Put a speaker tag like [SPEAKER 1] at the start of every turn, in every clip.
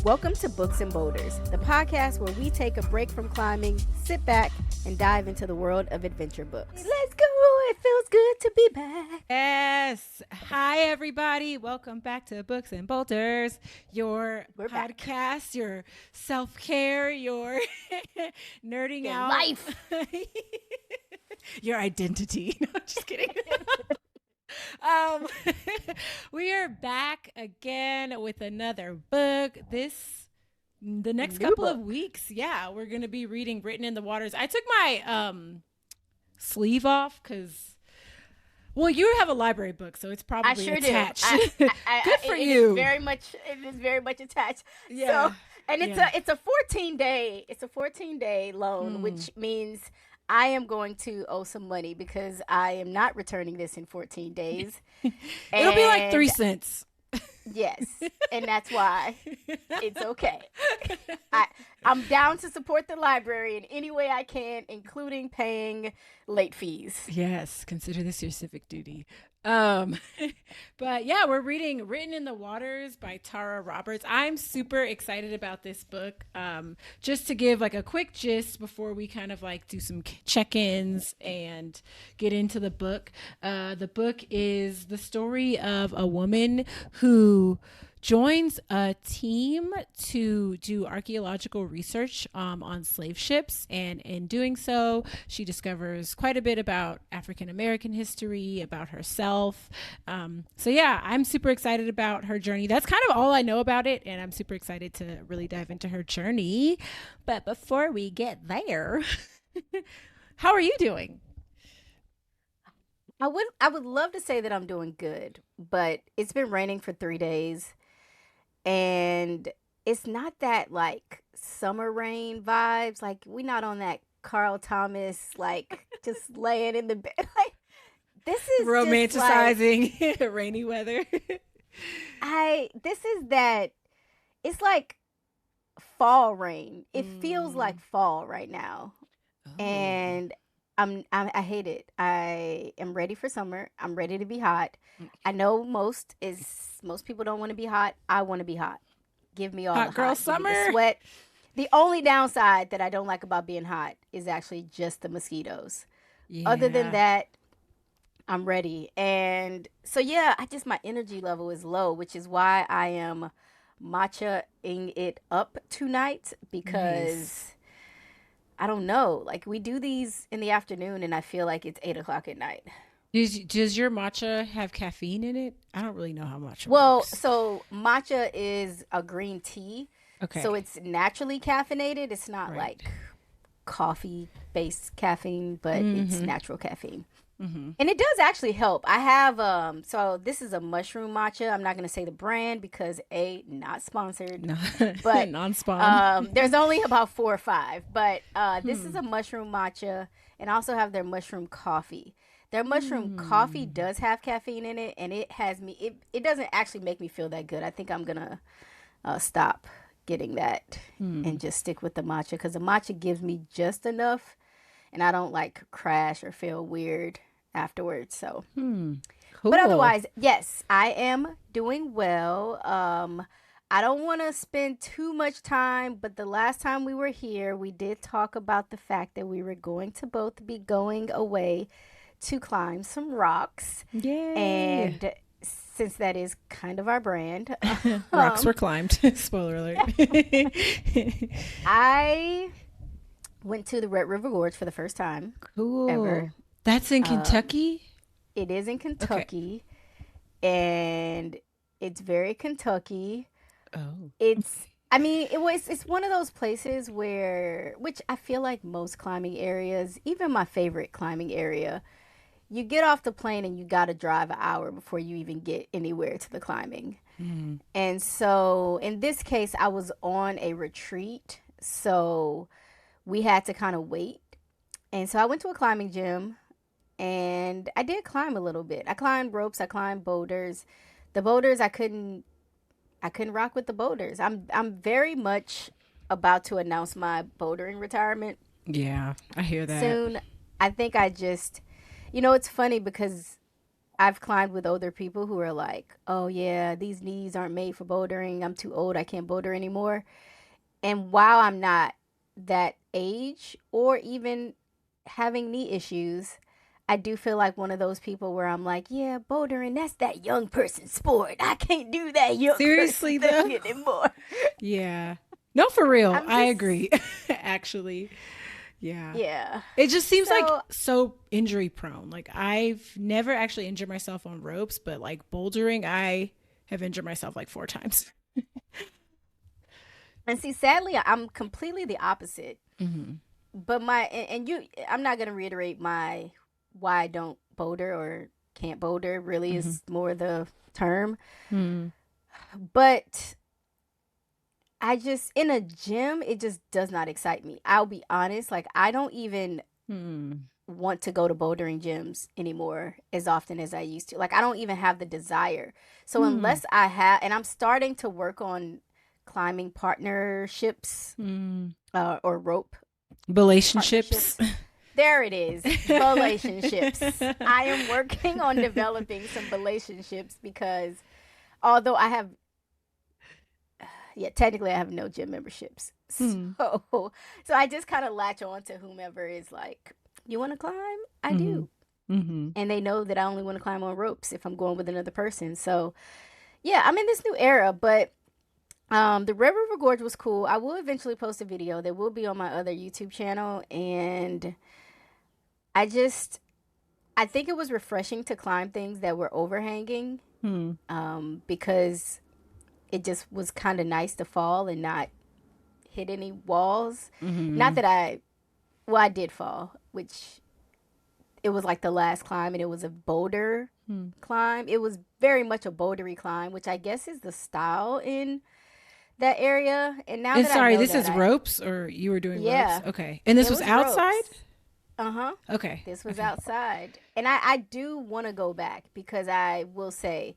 [SPEAKER 1] Welcome to Books and Boulders, the podcast where we take a break from climbing, sit back, and dive into the world of adventure books. Let's go! It feels good to be back.
[SPEAKER 2] Yes. Hi, everybody. Welcome back to Books and Boulders, your podcast, your self-care, your nerding
[SPEAKER 1] Your
[SPEAKER 2] out.
[SPEAKER 1] life.
[SPEAKER 2] Your identity. No, just kidding. We are back again with another book. The next couple of weeks, we're going to be reading Written in the Waters. I took my sleeve off because, well, you have a library book, so it's probably attached.
[SPEAKER 1] Good
[SPEAKER 2] for you.
[SPEAKER 1] It is very much attached.
[SPEAKER 2] Yeah.
[SPEAKER 1] So, and it's a 14-day loan, which means I am going to owe some money because I am not returning this in 14 days.
[SPEAKER 2] It'll be like 3 cents.
[SPEAKER 1] Yes, and that's why it's okay. I'm down to support the library in any way I can, including paying late fees.
[SPEAKER 2] Yes, consider this your civic duty. But yeah, we're reading Written in the Waters by Tara Roberts. I'm super excited about this book. Just to give like a quick gist before we kind of like do some check-ins and get into the book. The book is the story of a woman who joins a team to do archaeological research on slave ships, and in doing so she discovers quite a bit about African American history, about herself. So yeah, I'm super excited about her journey. That's kind of all I know about it, and I'm super excited to really dive into her journey. But before we get there, how are you doing?
[SPEAKER 1] I would love to say that I'm doing good, but it's been raining for 3 days. And it's not that like summer rain vibes. Like we're not on that Carl Thomas, like just laying in the bed. Like this is
[SPEAKER 2] romanticizing like, rainy weather.
[SPEAKER 1] It's like fall rain. It feels like fall right now. Oh. And I hate it. I am ready for summer. I'm ready to be hot. I know most people don't want to be hot. I want to be hot. Give me all
[SPEAKER 2] hot
[SPEAKER 1] the
[SPEAKER 2] girl
[SPEAKER 1] hot.
[SPEAKER 2] Summer.
[SPEAKER 1] The sweat. The only downside that I don't like about being hot is actually just the mosquitoes. Yeah. Other than that, I'm ready. And so yeah, my energy level is low, which is why I am matcha-ing it up tonight because. Nice. I don't know. Like we do these in the afternoon and I feel like it's 8:00 at night.
[SPEAKER 2] Does your matcha have caffeine in it? I don't really know how matcha works.
[SPEAKER 1] So matcha is a green tea. Okay. So it's naturally caffeinated. It's not like coffee-based caffeine, but it's natural caffeine. Mm-hmm. And it does actually help. I have so this is a mushroom matcha. I'm not going to say the brand because not sponsored, no. But
[SPEAKER 2] non-spawn.
[SPEAKER 1] There's only about 4 or 5, but this is a mushroom matcha, and I also have their mushroom coffee. Their mushroom coffee does have caffeine in it, and it has me. It doesn't actually make me feel that good. I think I'm gonna stop getting that and just stick with the matcha because the matcha gives me just enough, and I don't like crash or feel weird afterwards. So cool. But otherwise, yes, I am doing well. I don't want to spend too much time, but the last time we were here we did talk about the fact that we were going to both be going away to climb some rocks. Yay. And since that is kind of our brand,
[SPEAKER 2] rocks were climbed. Spoiler alert.
[SPEAKER 1] I went to the Red River Gorge for the first time ever.
[SPEAKER 2] That's in Kentucky?
[SPEAKER 1] It is in Kentucky. Okay. And it's very Kentucky.
[SPEAKER 2] Oh.
[SPEAKER 1] It's one of those places which I feel like most climbing areas, even my favorite climbing area, you get off the plane and you got to drive an hour before you even get anywhere to the climbing. Mm. And so in this case, I was on a retreat. So we had to kind of wait. And so I went to a climbing gym and I did climb a little bit. I climbed ropes. I climbed boulders. The boulders, I couldn't rock with the boulders. I'm very much about to announce my bouldering retirement.
[SPEAKER 2] Yeah, I hear that.
[SPEAKER 1] Soon. I think I just, it's funny because I've climbed with older people who are like, "Oh yeah, these knees aren't made for bouldering. I'm too old. I can't boulder anymore." And while I'm not that age or even having knee issues, I do feel like one of those people where I'm like, yeah, bouldering, that's that young person sport. I can't do that young person
[SPEAKER 2] Seriously though.
[SPEAKER 1] thing anymore.
[SPEAKER 2] Yeah. No, for real.
[SPEAKER 1] I'm
[SPEAKER 2] I
[SPEAKER 1] just,
[SPEAKER 2] agree. Actually. Yeah.
[SPEAKER 1] yeah.
[SPEAKER 2] It just seems like
[SPEAKER 1] So,
[SPEAKER 2] so injury prone. Like I've never actually injured myself on ropes, but like bouldering, I have injured myself like 4 times.
[SPEAKER 1] and see, sadly, I'm completely the opposite.
[SPEAKER 2] Hmm.
[SPEAKER 1] But I'm not going to reiterate my why I don't boulder or can't boulder, really
[SPEAKER 2] Hmm.
[SPEAKER 1] is more the term.
[SPEAKER 2] Hmm.
[SPEAKER 1] But I just in a gym, it just does not excite me. I'll be honest, like I don't even
[SPEAKER 2] Hmm.
[SPEAKER 1] want to go to bouldering gyms anymore as often as I used to. Like I don't even have the desire. So
[SPEAKER 2] Hmm.
[SPEAKER 1] unless I have, and I'm starting to work on climbing partnerships
[SPEAKER 2] Hmm.
[SPEAKER 1] or rope
[SPEAKER 2] Relationships.
[SPEAKER 1] partnerships. There it is, relationships. I am working on developing some relationships because although I have yeah, technically I have no gym memberships.
[SPEAKER 2] Hmm.
[SPEAKER 1] So I just kind of latch on to whomever is like, "You want to climb?" I
[SPEAKER 2] Hmm.
[SPEAKER 1] do.
[SPEAKER 2] Hmm.
[SPEAKER 1] And they know that I only want to climb on ropes if I'm going with another person. So, yeah, I'm in this new era, but the Red River Gorge was cool. I will eventually post a video that will be on my other YouTube channel and I just I think it was refreshing to climb things that were overhanging
[SPEAKER 2] Hmm.
[SPEAKER 1] because it just was kind of nice to fall and not hit any walls. Not
[SPEAKER 2] Hmm.
[SPEAKER 1] that I, well, I did fall, which it was like the last climb and it was a boulder
[SPEAKER 2] Hmm.
[SPEAKER 1] climb. It was very much a bouldery climb, which I guess is the style in that area. And now
[SPEAKER 2] And
[SPEAKER 1] that I
[SPEAKER 2] sorry,
[SPEAKER 1] know
[SPEAKER 2] this
[SPEAKER 1] that,
[SPEAKER 2] is ropes or you were doing ropes?
[SPEAKER 1] yeah,
[SPEAKER 2] Okay. And this
[SPEAKER 1] it
[SPEAKER 2] was
[SPEAKER 1] was
[SPEAKER 2] outside?
[SPEAKER 1] ropes. Uh huh.
[SPEAKER 2] Okay.
[SPEAKER 1] This was
[SPEAKER 2] Okay.
[SPEAKER 1] outside. And I do want to go back because I will say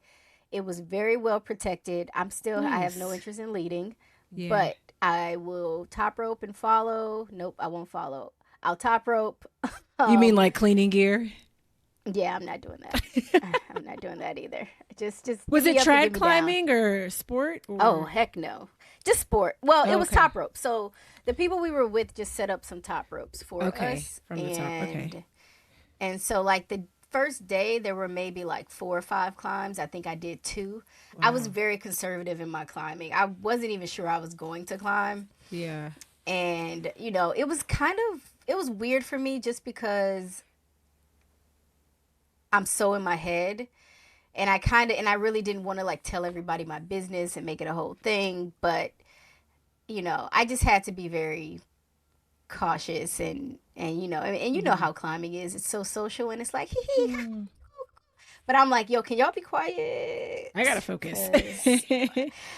[SPEAKER 1] it was very well protected. I have no
[SPEAKER 2] Nice.
[SPEAKER 1] interest in leading,
[SPEAKER 2] Yeah.
[SPEAKER 1] but I will top rope and follow. Nope, I won't follow. I'll top rope.
[SPEAKER 2] You mean
[SPEAKER 1] um,
[SPEAKER 2] like cleaning gear?
[SPEAKER 1] yeah, I'm not doing that. I'm not doing that either. Just give
[SPEAKER 2] Was it
[SPEAKER 1] me up and
[SPEAKER 2] trad
[SPEAKER 1] get me down.
[SPEAKER 2] climbing or sport
[SPEAKER 1] Oh,
[SPEAKER 2] or
[SPEAKER 1] heck no. Just sport. Well, it
[SPEAKER 2] oh,
[SPEAKER 1] was
[SPEAKER 2] okay.
[SPEAKER 1] top rope. So the people we were with just set up some top ropes for
[SPEAKER 2] Okay.
[SPEAKER 1] us
[SPEAKER 2] From the top. Okay.
[SPEAKER 1] and so like the first day there were maybe like 4 or 5 climbs. I think I did 2. I was
[SPEAKER 2] Wow.
[SPEAKER 1] very conservative in my climbing. I wasn't even sure I was going to climb.
[SPEAKER 2] Yeah.
[SPEAKER 1] And it was it was weird for me just because I'm so in my head and I really didn't want to like tell everybody my business and make it a whole thing, but I just had to be very cautious and you know
[SPEAKER 2] Hmm.
[SPEAKER 1] how climbing is. It's so social and it's like hee.
[SPEAKER 2] Hmm.
[SPEAKER 1] But I'm like, yo, can y'all be quiet?
[SPEAKER 2] I gotta focus.
[SPEAKER 1] Cause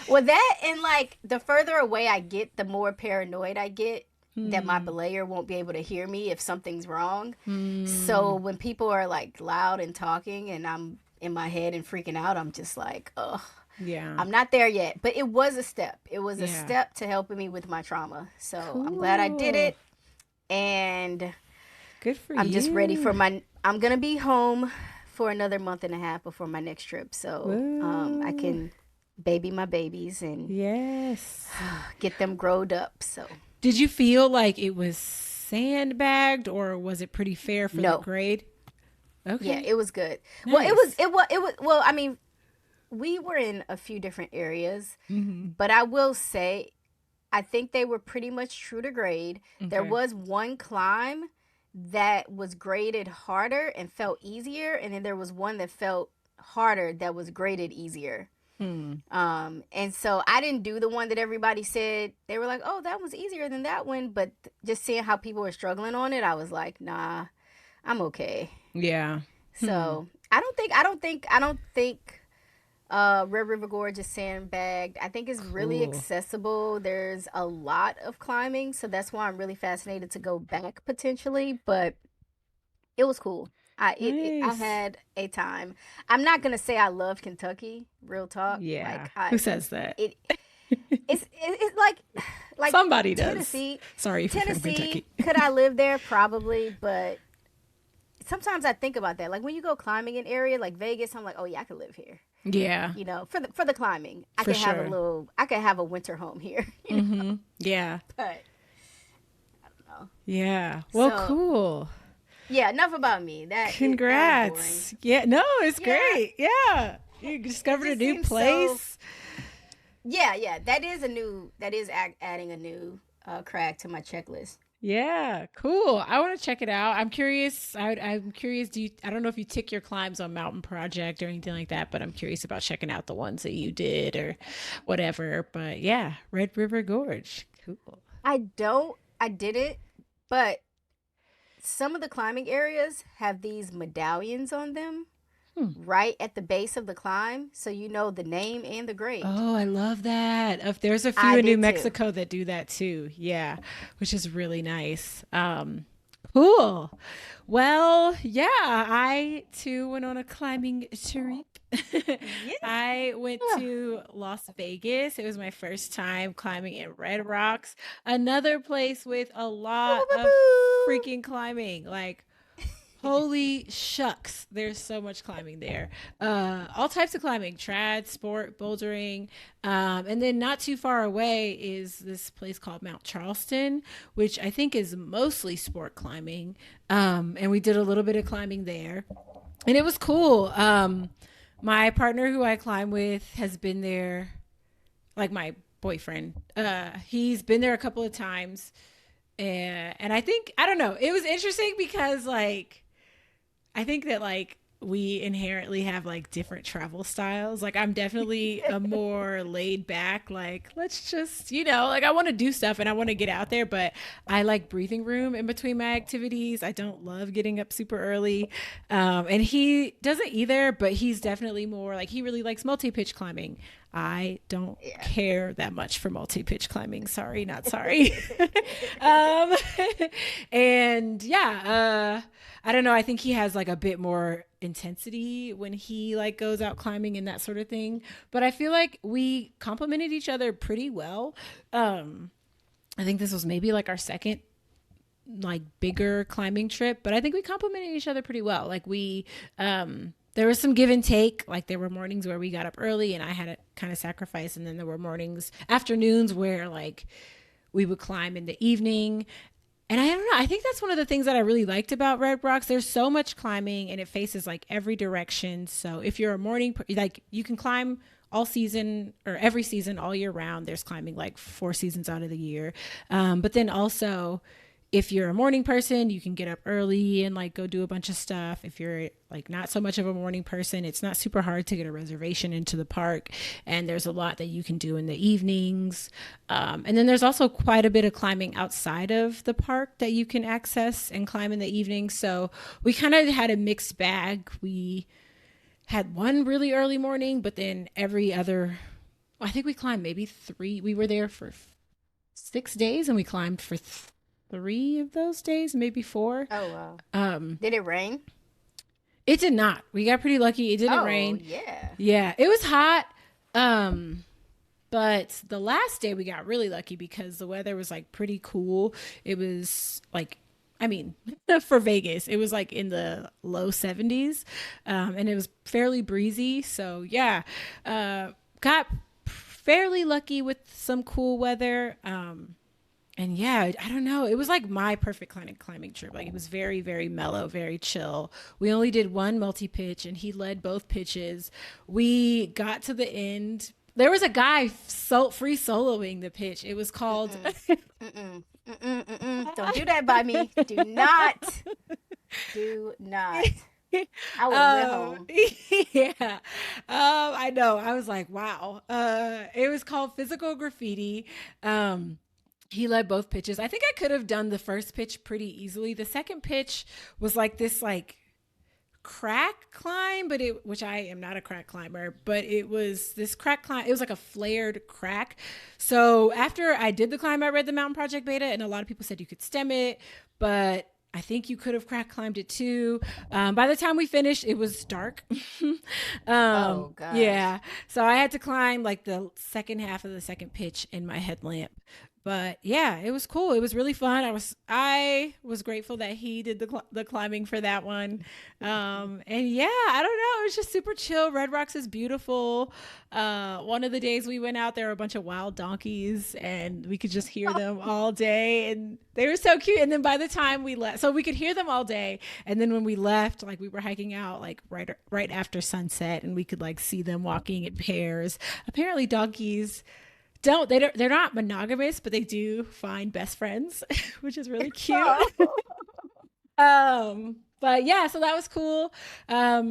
[SPEAKER 1] well, that and like the further away I get, the more paranoid I get that my
[SPEAKER 2] Hmm.
[SPEAKER 1] belayer won't be able to hear me if something's wrong. So
[SPEAKER 2] Hmm.
[SPEAKER 1] when people are like loud and talking and I'm in my head and freaking out, I'm just like, ugh,
[SPEAKER 2] Yeah.
[SPEAKER 1] I'm not there yet. But it was a step. It was a
[SPEAKER 2] Yeah.
[SPEAKER 1] step to helping me with my trauma. So I'm glad I did
[SPEAKER 2] Cool.
[SPEAKER 1] it. And
[SPEAKER 2] Good for
[SPEAKER 1] I'm just ready for
[SPEAKER 2] you.
[SPEAKER 1] I'm gonna be home for another month and a half before my next trip, so I
[SPEAKER 2] Woo.
[SPEAKER 1] can baby my babies and
[SPEAKER 2] Yes.
[SPEAKER 1] get them growed up. So
[SPEAKER 2] Did you feel like it was sandbagged or was it pretty fair for the
[SPEAKER 1] no,
[SPEAKER 2] grade?
[SPEAKER 1] yeah,
[SPEAKER 2] Okay.
[SPEAKER 1] it was good. Well,
[SPEAKER 2] Nice.
[SPEAKER 1] it was. Well, I mean, we were in a few different areas,
[SPEAKER 2] Hmm.
[SPEAKER 1] but I will say, I think they were pretty much true to grade. There
[SPEAKER 2] Okay.
[SPEAKER 1] was one climb that was graded harder and felt easier, and then there was one that felt harder that was graded easier.
[SPEAKER 2] Hmm.
[SPEAKER 1] And so I didn't do the one that everybody said they were like, oh, that was easier than that one. But just seeing how people were struggling on it, I was like, nah, I'm okay.
[SPEAKER 2] Yeah. Hmm.
[SPEAKER 1] So I don't think Red River Gorge is sandbagged. I think it's really
[SPEAKER 2] Cool.
[SPEAKER 1] accessible. There's a lot of climbing, so that's why I'm really fascinated to go back potentially. But it was cool. I
[SPEAKER 2] Nice.
[SPEAKER 1] had a time. I'm not gonna say I loved Kentucky, real talk.
[SPEAKER 2] Yeah.
[SPEAKER 1] Like
[SPEAKER 2] Who says that?
[SPEAKER 1] it it's like
[SPEAKER 2] Somebody does.
[SPEAKER 1] Tennessee.
[SPEAKER 2] Sorry if you're from
[SPEAKER 1] Tennessee,
[SPEAKER 2] Kentucky.
[SPEAKER 1] could I live there? Probably, but sometimes I think about that. Like when you go climbing an area like Vegas, I'm like, oh yeah, I could live here.
[SPEAKER 2] Yeah,
[SPEAKER 1] You know, for the climbing, I
[SPEAKER 2] for
[SPEAKER 1] could have a
[SPEAKER 2] sure.
[SPEAKER 1] little, I could have a winter home here. You know,
[SPEAKER 2] Yeah.
[SPEAKER 1] but no.
[SPEAKER 2] Yeah. Well,
[SPEAKER 1] So
[SPEAKER 2] cool.
[SPEAKER 1] yeah, enough about me. That was boring.
[SPEAKER 2] Congrats. Yeah, no, it's
[SPEAKER 1] Yeah,
[SPEAKER 2] great. Yeah. You
[SPEAKER 1] it
[SPEAKER 2] discovered a
[SPEAKER 1] just
[SPEAKER 2] new
[SPEAKER 1] seems so.
[SPEAKER 2] place.
[SPEAKER 1] Yeah, yeah. That is a new. That is adding a new crack to my checklist.
[SPEAKER 2] Yeah, cool. I want to check it out. I'm curious. I'm curious. I don't know if you tick your climbs on Mountain Project or anything like that, but I'm curious about checking out the ones that you did or whatever. But yeah, Red River Gorge. Cool.
[SPEAKER 1] I don't. I did it, but some of the climbing areas have these medallions on them
[SPEAKER 2] Hmm.
[SPEAKER 1] right at the base of the climb, so you know the name and the grade.
[SPEAKER 2] Oh, I love that. If there's a few
[SPEAKER 1] I
[SPEAKER 2] in New
[SPEAKER 1] did too.
[SPEAKER 2] Mexico that do that too. Yeah, which is really nice. Cool. Well, yeah, I too went on a climbing trip.
[SPEAKER 1] Yeah.
[SPEAKER 2] I went to Las Vegas. It was my first time climbing in Red Rocks, another place with a lot of freaking climbing. Like, holy shucks, there's so much climbing there. All types of climbing, trad, sport, bouldering. And then not too far away is this place called Mount Charleston, which I think is mostly sport climbing. And we did a little bit of climbing there. And it was cool. My partner who I climb with has been there, like my boyfriend. He's been there a couple of times. And I think, I don't know, it was interesting because like I think that like we inherently have like different travel styles. Like I'm definitely a more laid back, like let's just, like I want to do stuff and I want to get out there, but I like breathing room in between my activities. I don't love getting up super early. And he doesn't either, but he's definitely more like he really likes multi-pitch climbing. I don't
[SPEAKER 1] Yeah.
[SPEAKER 2] care that much for multi-pitch climbing. Sorry, not sorry. um, and yeah, I don't know. I think he has like a bit more intensity when he like goes out climbing and that sort of thing. But I feel like we complemented each other pretty well. Um, I think this was maybe like our second like bigger climbing trip, but I think we complemented each other pretty well. Like there was some give and take. Like there were mornings where we got up early and I had to kind of sacrifice, and then there were afternoons where like we would climb in the evening. And I don't know, I think that's one of the things that I really liked about Red Rocks. There's so much climbing and it faces like every direction. So if you're a like you can climb all season or every season all year round. There's climbing like 4 seasons out of the year. But then also if you're a morning person, you can get up early and like go do a bunch of stuff. If you're like not so much of a morning person, it's not super hard to get a reservation into the park. And there's a lot that you can do in the evenings. And then there's also quite a bit of climbing outside of the park that you can access and climb in the evening. So we kind of had a mixed bag. We had one really early morning, but then every other, I think we climbed maybe three. We were there for 6 days and we climbed for 3 of those days, maybe 4.
[SPEAKER 1] Oh wow.
[SPEAKER 2] Um,
[SPEAKER 1] Did it rain?
[SPEAKER 2] it did not. We got pretty lucky. It didn't
[SPEAKER 1] Oh
[SPEAKER 2] rain.
[SPEAKER 1] yeah.
[SPEAKER 2] Yeah, it was hot. Um, but the last day we got really lucky because the weather was like pretty cool. It was like, I mean, for Vegas, it was like in the low 70s, and it was fairly breezy. So yeah, got fairly lucky with some cool weather. And yeah, I don't know. It was like my perfect climbing trip. Like it was very, very mellow, very chill. We only did one multi pitch and he led both pitches. We got to the end. There was a guy free soloing the pitch. It was called.
[SPEAKER 1] Mm-mm. Mm-mm. Mm-mm. Mm-mm. Don't do that by me. Do not. Do not. I would have went home.
[SPEAKER 2] Yeah. I know. I was like, wow. It was called Physical Graffiti. He led both pitches. I think I could have done the first pitch pretty easily. The second pitch was like this like crack climb, which I am not a crack climber, but it was this crack climb. It was like a flared crack. So after I did the climb, I read the Mountain Project beta and a lot of people said you could stem it, but I think you could have crack climbed it too. By the time we finished, it was dark.
[SPEAKER 1] Oh gosh.
[SPEAKER 2] Yeah. So I had to climb like the second half of the second pitch in my headlamp. But yeah, it was cool. It was really fun. I was grateful that he did the climbing for that one. And yeah, I don't know. It was just super chill. Red Rocks is beautiful. One of the days we went out, there were a bunch of wild donkeys, and we could just hear them all day, and they were so cute. And then by the time we left, so we could hear them all day, and then when we left, like we were hiking out like right after sunset, and we could like see them walking in pairs. Apparently, donkeys they're not monogamous, but they do find best friends, which is really cute. But yeah, so that was cool. Yeah,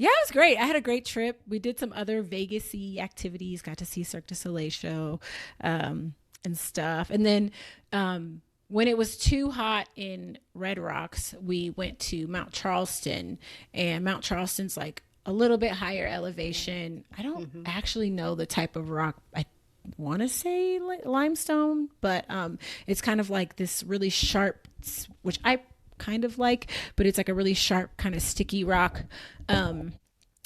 [SPEAKER 2] it was great. I had a great trip. We did some other Vegas-y activities, got to see Cirque du Soleil show, and stuff. And then when it was too hot in Red Rocks, we went to Mount Charleston, and Mount Charleston's like a little bit higher elevation. I don't actually know the type of rock. I want to say limestone, but it's kind of like this really sharp, which I kind of like, but it's like a really sharp kind of sticky rock.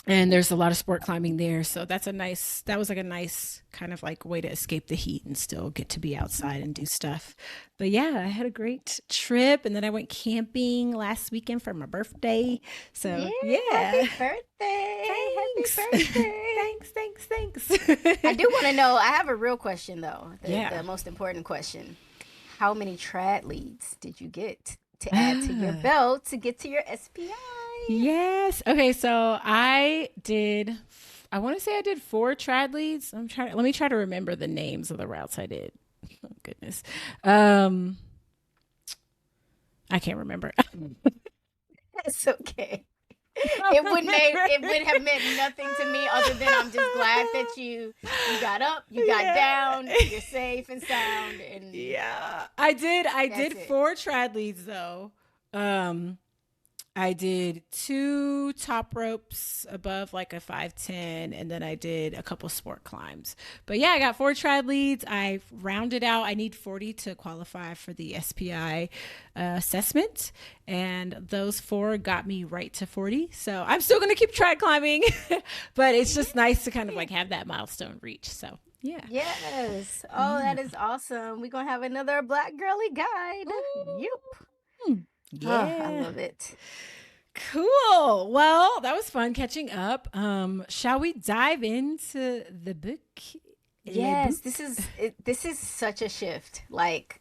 [SPEAKER 2] And there's a lot of sport climbing there, so that was like a nice kind of like way to escape the heat and still get to be outside and do stuff. But yeah, I had a great trip, and then I went camping last weekend for my birthday. So
[SPEAKER 1] Yeah,
[SPEAKER 2] yeah.
[SPEAKER 1] happy birthday.
[SPEAKER 2] Thanks.
[SPEAKER 1] Happy birthday.
[SPEAKER 2] Thanks.
[SPEAKER 1] I do want to know, I have a real question though,
[SPEAKER 2] Yeah.
[SPEAKER 1] the most important question. How many trad leads did you get to add to your belt to get to your SPI?
[SPEAKER 2] Yes. Okay, so I want to say I did 4 trad leads. Let me try to remember the names of the routes I did. Oh goodness. Um I can't remember.
[SPEAKER 1] It's okay. It would have meant nothing to me other than I'm just glad that you got up, you got
[SPEAKER 2] Yeah.
[SPEAKER 1] down, you're safe and sound, and
[SPEAKER 2] Yeah. I did
[SPEAKER 1] that's it.
[SPEAKER 2] 4 trad leads though. Um I did 2 top ropes above like a 510, and then I did a couple sport climbs. But yeah, I got 4 trad leads. I rounded out. I need 40 to qualify for the SPI assessment, and those 4 got me right to 40. So I'm still gonna keep trad climbing, but it's just nice to kind of like have that milestone reach. So yeah,
[SPEAKER 1] Yes. Oh, that
[SPEAKER 2] yeah.
[SPEAKER 1] is awesome. We're gonna have another Black Girly guide. Yep.
[SPEAKER 2] Ooh,
[SPEAKER 1] Oh, I
[SPEAKER 2] yeah.
[SPEAKER 1] love it.
[SPEAKER 2] Cool. Well, that was fun catching up. Shall we dive into the book? Le
[SPEAKER 1] Yes,
[SPEAKER 2] book?
[SPEAKER 1] this is such a shift. Like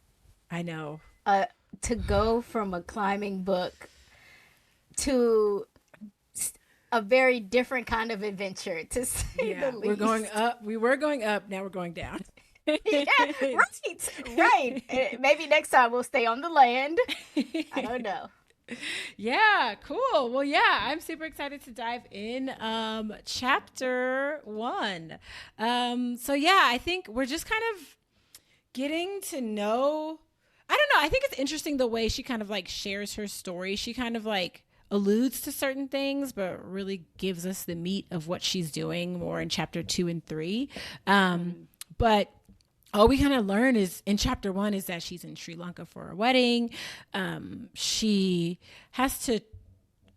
[SPEAKER 2] I know.
[SPEAKER 1] uh to go from a climbing book to a very different kind of adventure, to say the
[SPEAKER 2] Yeah, we're going
[SPEAKER 1] least.
[SPEAKER 2] up. We were going up. Now we're going down.
[SPEAKER 1] Yeah, right. Maybe next time we'll stay on the land. I don't know.
[SPEAKER 2] Yeah, cool. Well, yeah, I'm super excited to dive in. Chapter 1. So yeah, I think we're just kind of getting to know. I don't know. I think it's interesting the way she kind of like shares her story. She kind of like alludes to certain things, but really gives us the meat of what she's doing more in chapter 2 and 3.
[SPEAKER 1] Mhm.
[SPEAKER 2] But all we kind of learn is in chapter 1 is that she's in Sri Lanka for a wedding. She has to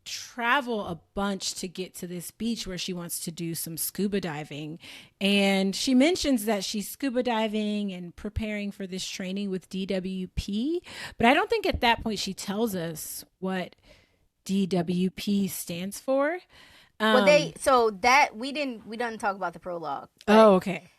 [SPEAKER 2] travel a bunch to get to this beach where she wants to do some scuba diving. And she mentions that she's scuba diving and preparing for this training with DWP. But I don't think at that point she tells us what DWP stands for.
[SPEAKER 1] Well,
[SPEAKER 2] Um,
[SPEAKER 1] that we didn't talk about the prologue, but
[SPEAKER 2] oh, okay.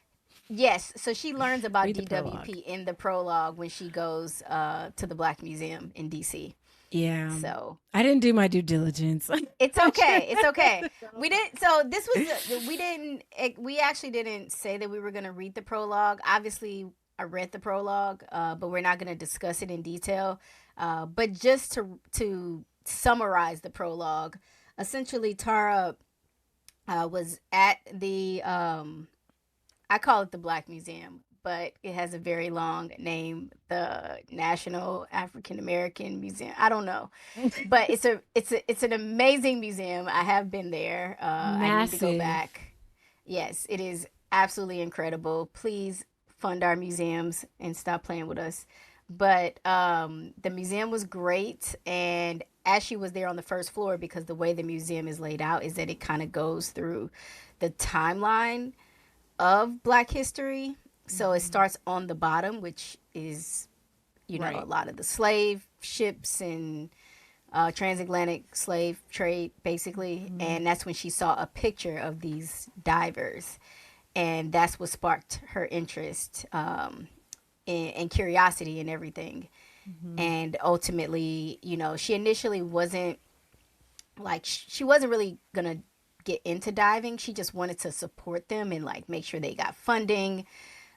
[SPEAKER 1] yes, so she learns about
[SPEAKER 2] Read the prologue.
[SPEAKER 1] DWP in the prologue when she goes to the Black Museum in DC.
[SPEAKER 2] Yeah.
[SPEAKER 1] So
[SPEAKER 2] I didn't do my due diligence.
[SPEAKER 1] it's
[SPEAKER 2] I should
[SPEAKER 1] okay. It's okay.
[SPEAKER 2] have
[SPEAKER 1] We didn't. So this was we didn't. We actually didn't say that we were gonna read the prologue. Obviously, I read the prologue, but we're not gonna discuss it in detail. But just to summarize the prologue, essentially, Tara was at the I call it the Black Museum, but it has a very long name, the National African American Museum. I don't know, but it's an amazing museum. I have been there. I need to go
[SPEAKER 2] Massive.
[SPEAKER 1] back. Yes, it is absolutely incredible. Please fund our museums and stop playing with us. But the museum was great, and as she was there on the first floor, because the way the museum is laid out is that it kind of goes through the timeline of Black history. So it starts on the bottom, which is, you know,
[SPEAKER 2] Right.
[SPEAKER 1] a lot of the slave ships and transatlantic slave trade, basically. And that's when she saw a picture of these divers. And that's what sparked her interest and curiosity and everything. And ultimately, you know, she initially wasn't like, she wasn't really going to get into diving. She just wanted to support them and like make sure they got funding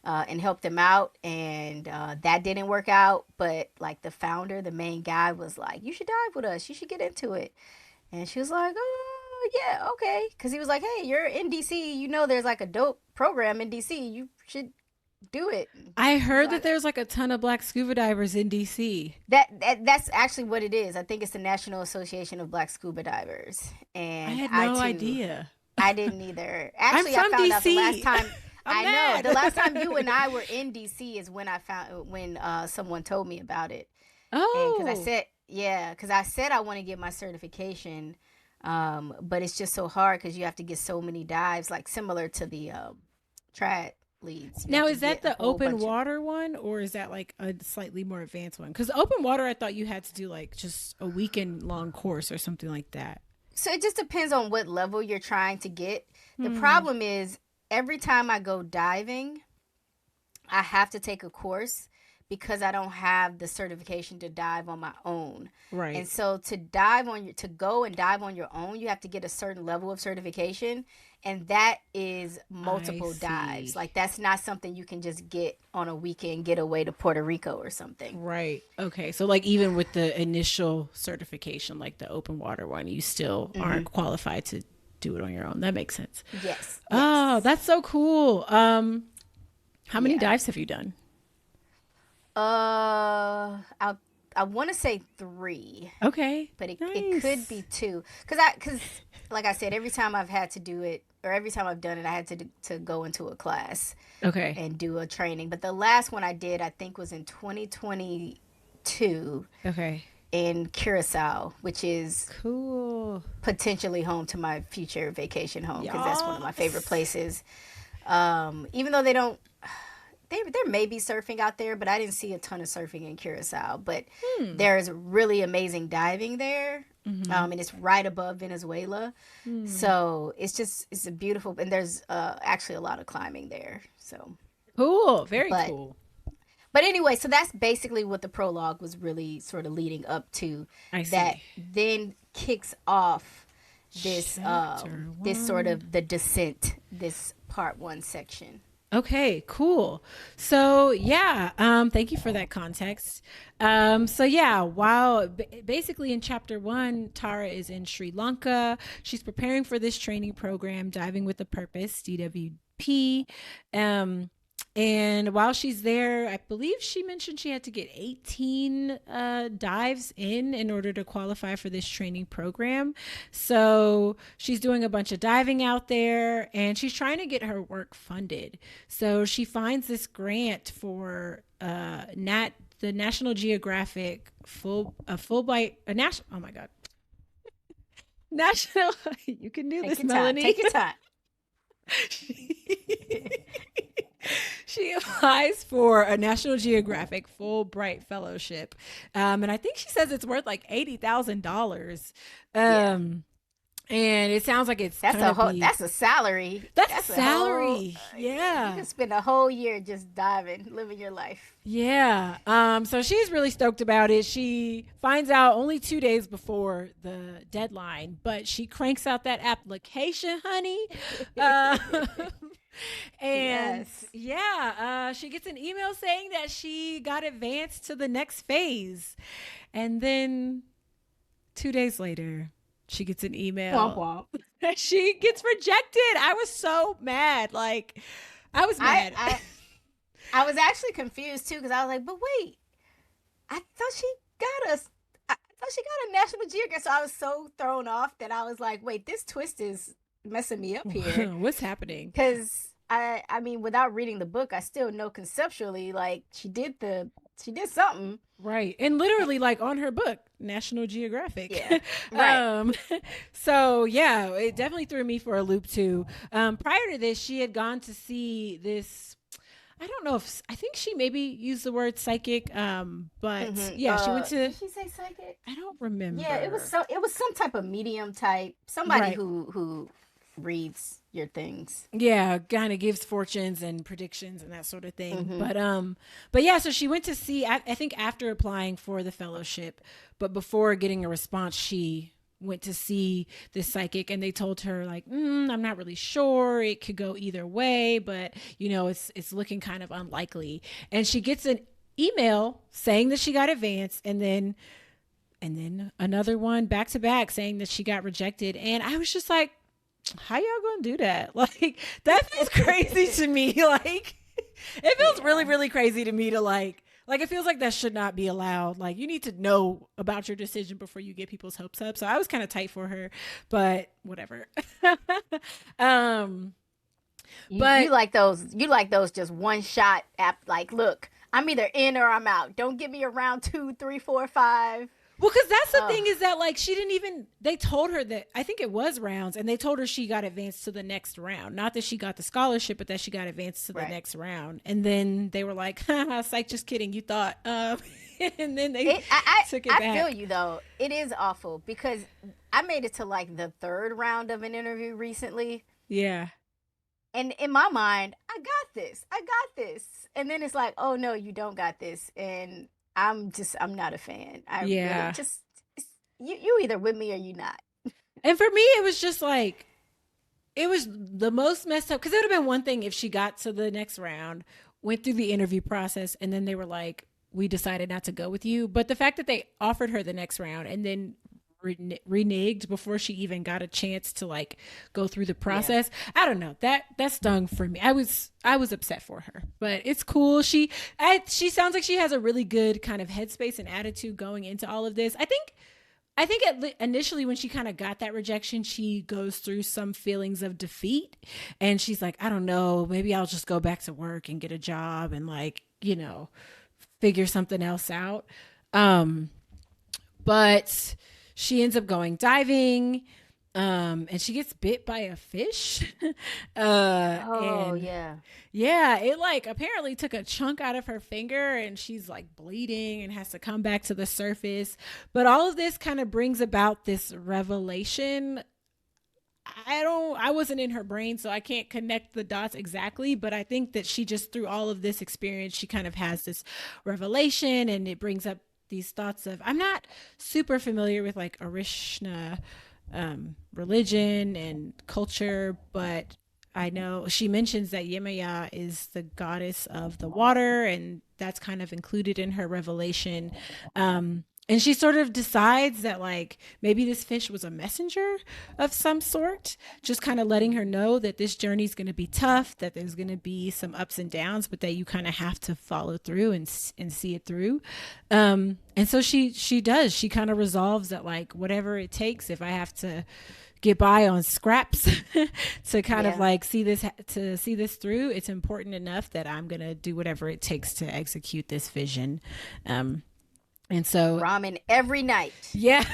[SPEAKER 1] and help them out. And that didn't work out. But like the founder, the main guy, was like, "You should dive with us. You should get into it." And she was like, "Oh, yeah, okay." Because he was like, "Hey, you're in DC. You know, there's like a dope program in DC. You should do it."
[SPEAKER 2] I
[SPEAKER 1] She was
[SPEAKER 2] heard that
[SPEAKER 1] like,
[SPEAKER 2] there's like a ton of black scuba divers in DC.
[SPEAKER 1] that's actually what it is. I think it's the National Association of Black Scuba Divers.
[SPEAKER 2] I
[SPEAKER 1] And
[SPEAKER 2] had
[SPEAKER 1] I
[SPEAKER 2] no
[SPEAKER 1] too,
[SPEAKER 2] idea.
[SPEAKER 1] I didn't either.
[SPEAKER 2] I'm
[SPEAKER 1] Actually, I
[SPEAKER 2] from
[SPEAKER 1] found out the last
[SPEAKER 2] DC.
[SPEAKER 1] time.
[SPEAKER 2] I'm
[SPEAKER 1] I know
[SPEAKER 2] mad.
[SPEAKER 1] the last time you and I were in DC is when I found when someone told me about it. And because I
[SPEAKER 2] Oh,
[SPEAKER 1] said, yeah, because I said I want to get my certification, but it's just so hard because you have to get so many dives, like similar to the trad leads. You have
[SPEAKER 2] now
[SPEAKER 1] to
[SPEAKER 2] is that
[SPEAKER 1] get a
[SPEAKER 2] the
[SPEAKER 1] whole
[SPEAKER 2] open
[SPEAKER 1] bunch of.
[SPEAKER 2] water one, or is that like a slightly more advanced one? Because open water, I thought you had to do like just a weekend long course or something like that.
[SPEAKER 1] So it just depends on what level you're trying to get. The
[SPEAKER 2] Hmm.
[SPEAKER 1] problem is every time I go diving, I have to take a course because I don't have the certification to dive on my own. And
[SPEAKER 2] Right.
[SPEAKER 1] so to go and dive on your own, you have to get a certain level of certification, and that is
[SPEAKER 2] I
[SPEAKER 1] multiple dives.
[SPEAKER 2] see.
[SPEAKER 1] Like that's not something you can just get on a weekend getaway to Puerto Rico or something.
[SPEAKER 2] Right. Okay. So like even with the initial certification, like the open water one, you still aren't
[SPEAKER 1] Hmm.
[SPEAKER 2] qualified to do it on your own. That makes sense.
[SPEAKER 1] Yes,
[SPEAKER 2] Oh,
[SPEAKER 1] yes.
[SPEAKER 2] that's so cool. How many
[SPEAKER 1] Yeah.
[SPEAKER 2] dives have you done?
[SPEAKER 1] I I want to say three,
[SPEAKER 2] Okay.
[SPEAKER 1] but it could
[SPEAKER 2] Nice.
[SPEAKER 1] be two because like I said, every time I've had to do it or every time I've done it, I had to go into a class
[SPEAKER 2] Okay.
[SPEAKER 1] and do a training. But the last one I did, I think, was in 2022
[SPEAKER 2] Okay.
[SPEAKER 1] in Curacao, which is
[SPEAKER 2] Cool.
[SPEAKER 1] potentially home to my future vacation home because that's one of my favorite
[SPEAKER 2] Yes.
[SPEAKER 1] places. Even though they don't, there may be surfing out there, but I didn't see a ton of surfing in Curacao. But
[SPEAKER 2] Hmm.
[SPEAKER 1] there's really amazing diving there,
[SPEAKER 2] Mm-hmm.
[SPEAKER 1] and it's right above Venezuela.
[SPEAKER 2] Hmm.
[SPEAKER 1] So it's a beautiful, and there's actually a lot of climbing there. So,
[SPEAKER 2] Cool. Very
[SPEAKER 1] but
[SPEAKER 2] cool.
[SPEAKER 1] but anyway, so that's basically what the prologue was really sort of leading up to.
[SPEAKER 2] I
[SPEAKER 1] That
[SPEAKER 2] see.
[SPEAKER 1] then kicks off
[SPEAKER 2] Chapter
[SPEAKER 1] this sort
[SPEAKER 2] one.
[SPEAKER 1] of the descent, this part one section.
[SPEAKER 2] Okay, cool. So yeah, thank you for that context. So yeah, while basically in chapter one, Tara is in Sri Lanka. She's preparing for this training program, Diving with a Purpose (DWP). Um, and while she's there, I believe she mentioned she had to get 18 dives in order to qualify for this training program. So she's doing a bunch of diving out there and she's trying to get her work funded. So she finds this grant for the National Geographic Fulbright a national oh my god national you can do
[SPEAKER 1] Take
[SPEAKER 2] this,
[SPEAKER 1] your time.
[SPEAKER 2] Melanie.
[SPEAKER 1] Take your time.
[SPEAKER 2] She applies for a National Geographic Fulbright Fellowship, and I think she says it's worth like $80,000.
[SPEAKER 1] Yeah.
[SPEAKER 2] Um, and it sounds like it's gonna be
[SPEAKER 1] That's a salary.
[SPEAKER 2] that's a
[SPEAKER 1] That's a whole
[SPEAKER 2] salary,
[SPEAKER 1] you
[SPEAKER 2] yeah.
[SPEAKER 1] can spend a whole year just diving, living your life.
[SPEAKER 2] Yeah. So she's really stoked about it. She finds out only 2 days before the deadline, but she cranks out that application, honey. Uh, and
[SPEAKER 1] Yes.
[SPEAKER 2] yeah, she gets an email saying that she got advanced to the next phase. And then 2 days later, she gets an
[SPEAKER 1] Womp
[SPEAKER 2] email
[SPEAKER 1] womp.
[SPEAKER 2] that she gets rejected. I was so mad. Like, I was
[SPEAKER 1] I
[SPEAKER 2] mad.
[SPEAKER 1] I I was actually confused too because I was like, but wait, I thought she got us. I thought she got a National Geographic. So I was so thrown off that I was like, wait, this twist is messing me up here.
[SPEAKER 2] What's happening?
[SPEAKER 1] Because I mean, without reading the book, I still know conceptually like she did something.
[SPEAKER 2] Right. And literally like on her book, National Geographic.
[SPEAKER 1] Yeah. Right.
[SPEAKER 2] um so yeah, it definitely threw me for a loop too. Prior to this, she had gone to see this I don't know if I think she maybe used the word psychic. But
[SPEAKER 1] Mm-hmm.
[SPEAKER 2] yeah, she went to.
[SPEAKER 1] Did she say psychic?
[SPEAKER 2] I don't
[SPEAKER 1] Yeah,
[SPEAKER 2] remember.
[SPEAKER 1] it was some type of medium type, somebody
[SPEAKER 2] Right.
[SPEAKER 1] who reads your things.
[SPEAKER 2] Yeah, kind of gives fortunes and predictions and that sort of thing.
[SPEAKER 1] Mm-hmm.
[SPEAKER 2] But yeah, so she went to see. I think after applying for the fellowship, but before getting a response, she went to see this psychic, and they told her like, I'm not really sure. It could go either way, but it's looking kind of unlikely. And she gets an email saying that she got advanced, and then another one back to back saying that she got rejected. And I was just like, how y'all gonna do that? Like, that feels crazy to me. Like, it feels really,
[SPEAKER 1] Yeah.
[SPEAKER 2] really crazy to me to it feels like that should not be allowed. Like, you need to know about your decision before you get people's hopes up. So I was kind of tight for her, but whatever. um,
[SPEAKER 1] You
[SPEAKER 2] but
[SPEAKER 1] like those, just one shot app, like, look, I'm either in or I'm out. Don't give me a round two, three, four, five.
[SPEAKER 2] Well, because that's the
[SPEAKER 1] Oh,
[SPEAKER 2] thing is that like she didn't even. They told her that I think it was rounds, and they told her she got advanced to the next round. Not that she got the scholarship, but that she got advanced to the
[SPEAKER 1] right.
[SPEAKER 2] next round. And then they were like, "Haha, psych, just kidding. You thought." And then they
[SPEAKER 1] It I,
[SPEAKER 2] took it
[SPEAKER 1] I feel
[SPEAKER 2] back.
[SPEAKER 1] you though. It is awful because I made it to like the third round of an interview recently.
[SPEAKER 2] Yeah,
[SPEAKER 1] And in my mind, I got this. I got this. And then it's like, oh no, you don't got this. And I'm not a fan. I really
[SPEAKER 2] yeah.
[SPEAKER 1] just, you either with me or you not.
[SPEAKER 2] And for me, it was just like it was the most messed up because it would have been one thing if she got to the next round, went through the interview process, and then they were like, we decided not to go with you. But the fact that they offered her the next round and then reneged before she even got a chance to like go through the
[SPEAKER 1] Yeah.
[SPEAKER 2] process, I don't know, that stung for me. I was upset for her, but it's cool. She sounds like she has a really good kind of headspace and attitude going into all of this. I think initially when she kind of got that rejection, she goes through some feelings of defeat, and she's like, I don't know, maybe I'll just go back to work and get a job and like, figure something else out. Um, but she ends up going diving, and she gets bit by a fish.
[SPEAKER 1] Oh
[SPEAKER 2] And
[SPEAKER 1] yeah.
[SPEAKER 2] yeah, it like apparently took a chunk out of her finger, and she's like bleeding and has to come back to the surface. But all of this kind of brings about this revelation. I wasn't in her brain, so I can't connect the dots exactly, but I think that she just through all of this experience, she kind of has this revelation, and it brings up these thoughts of I'm not super familiar with like Arishna religion and culture, but I know she mentions that Yemaya is the goddess of the water, and that's kind of included in her revelation. And she sort of decides that, like, maybe this fish was a messenger of some sort, just kind of letting her know that this journey is going to be tough, that there's going to be some ups and downs, but that you kind of have to follow through and see it through. And so she does. She kind of resolves that, like, whatever it takes, if I have to get by on scraps to kind of
[SPEAKER 1] Yeah.
[SPEAKER 2] like see this through, it's important enough that I'm gonna do whatever it takes to execute this vision. um and so
[SPEAKER 1] Ramen every night.
[SPEAKER 2] yeah,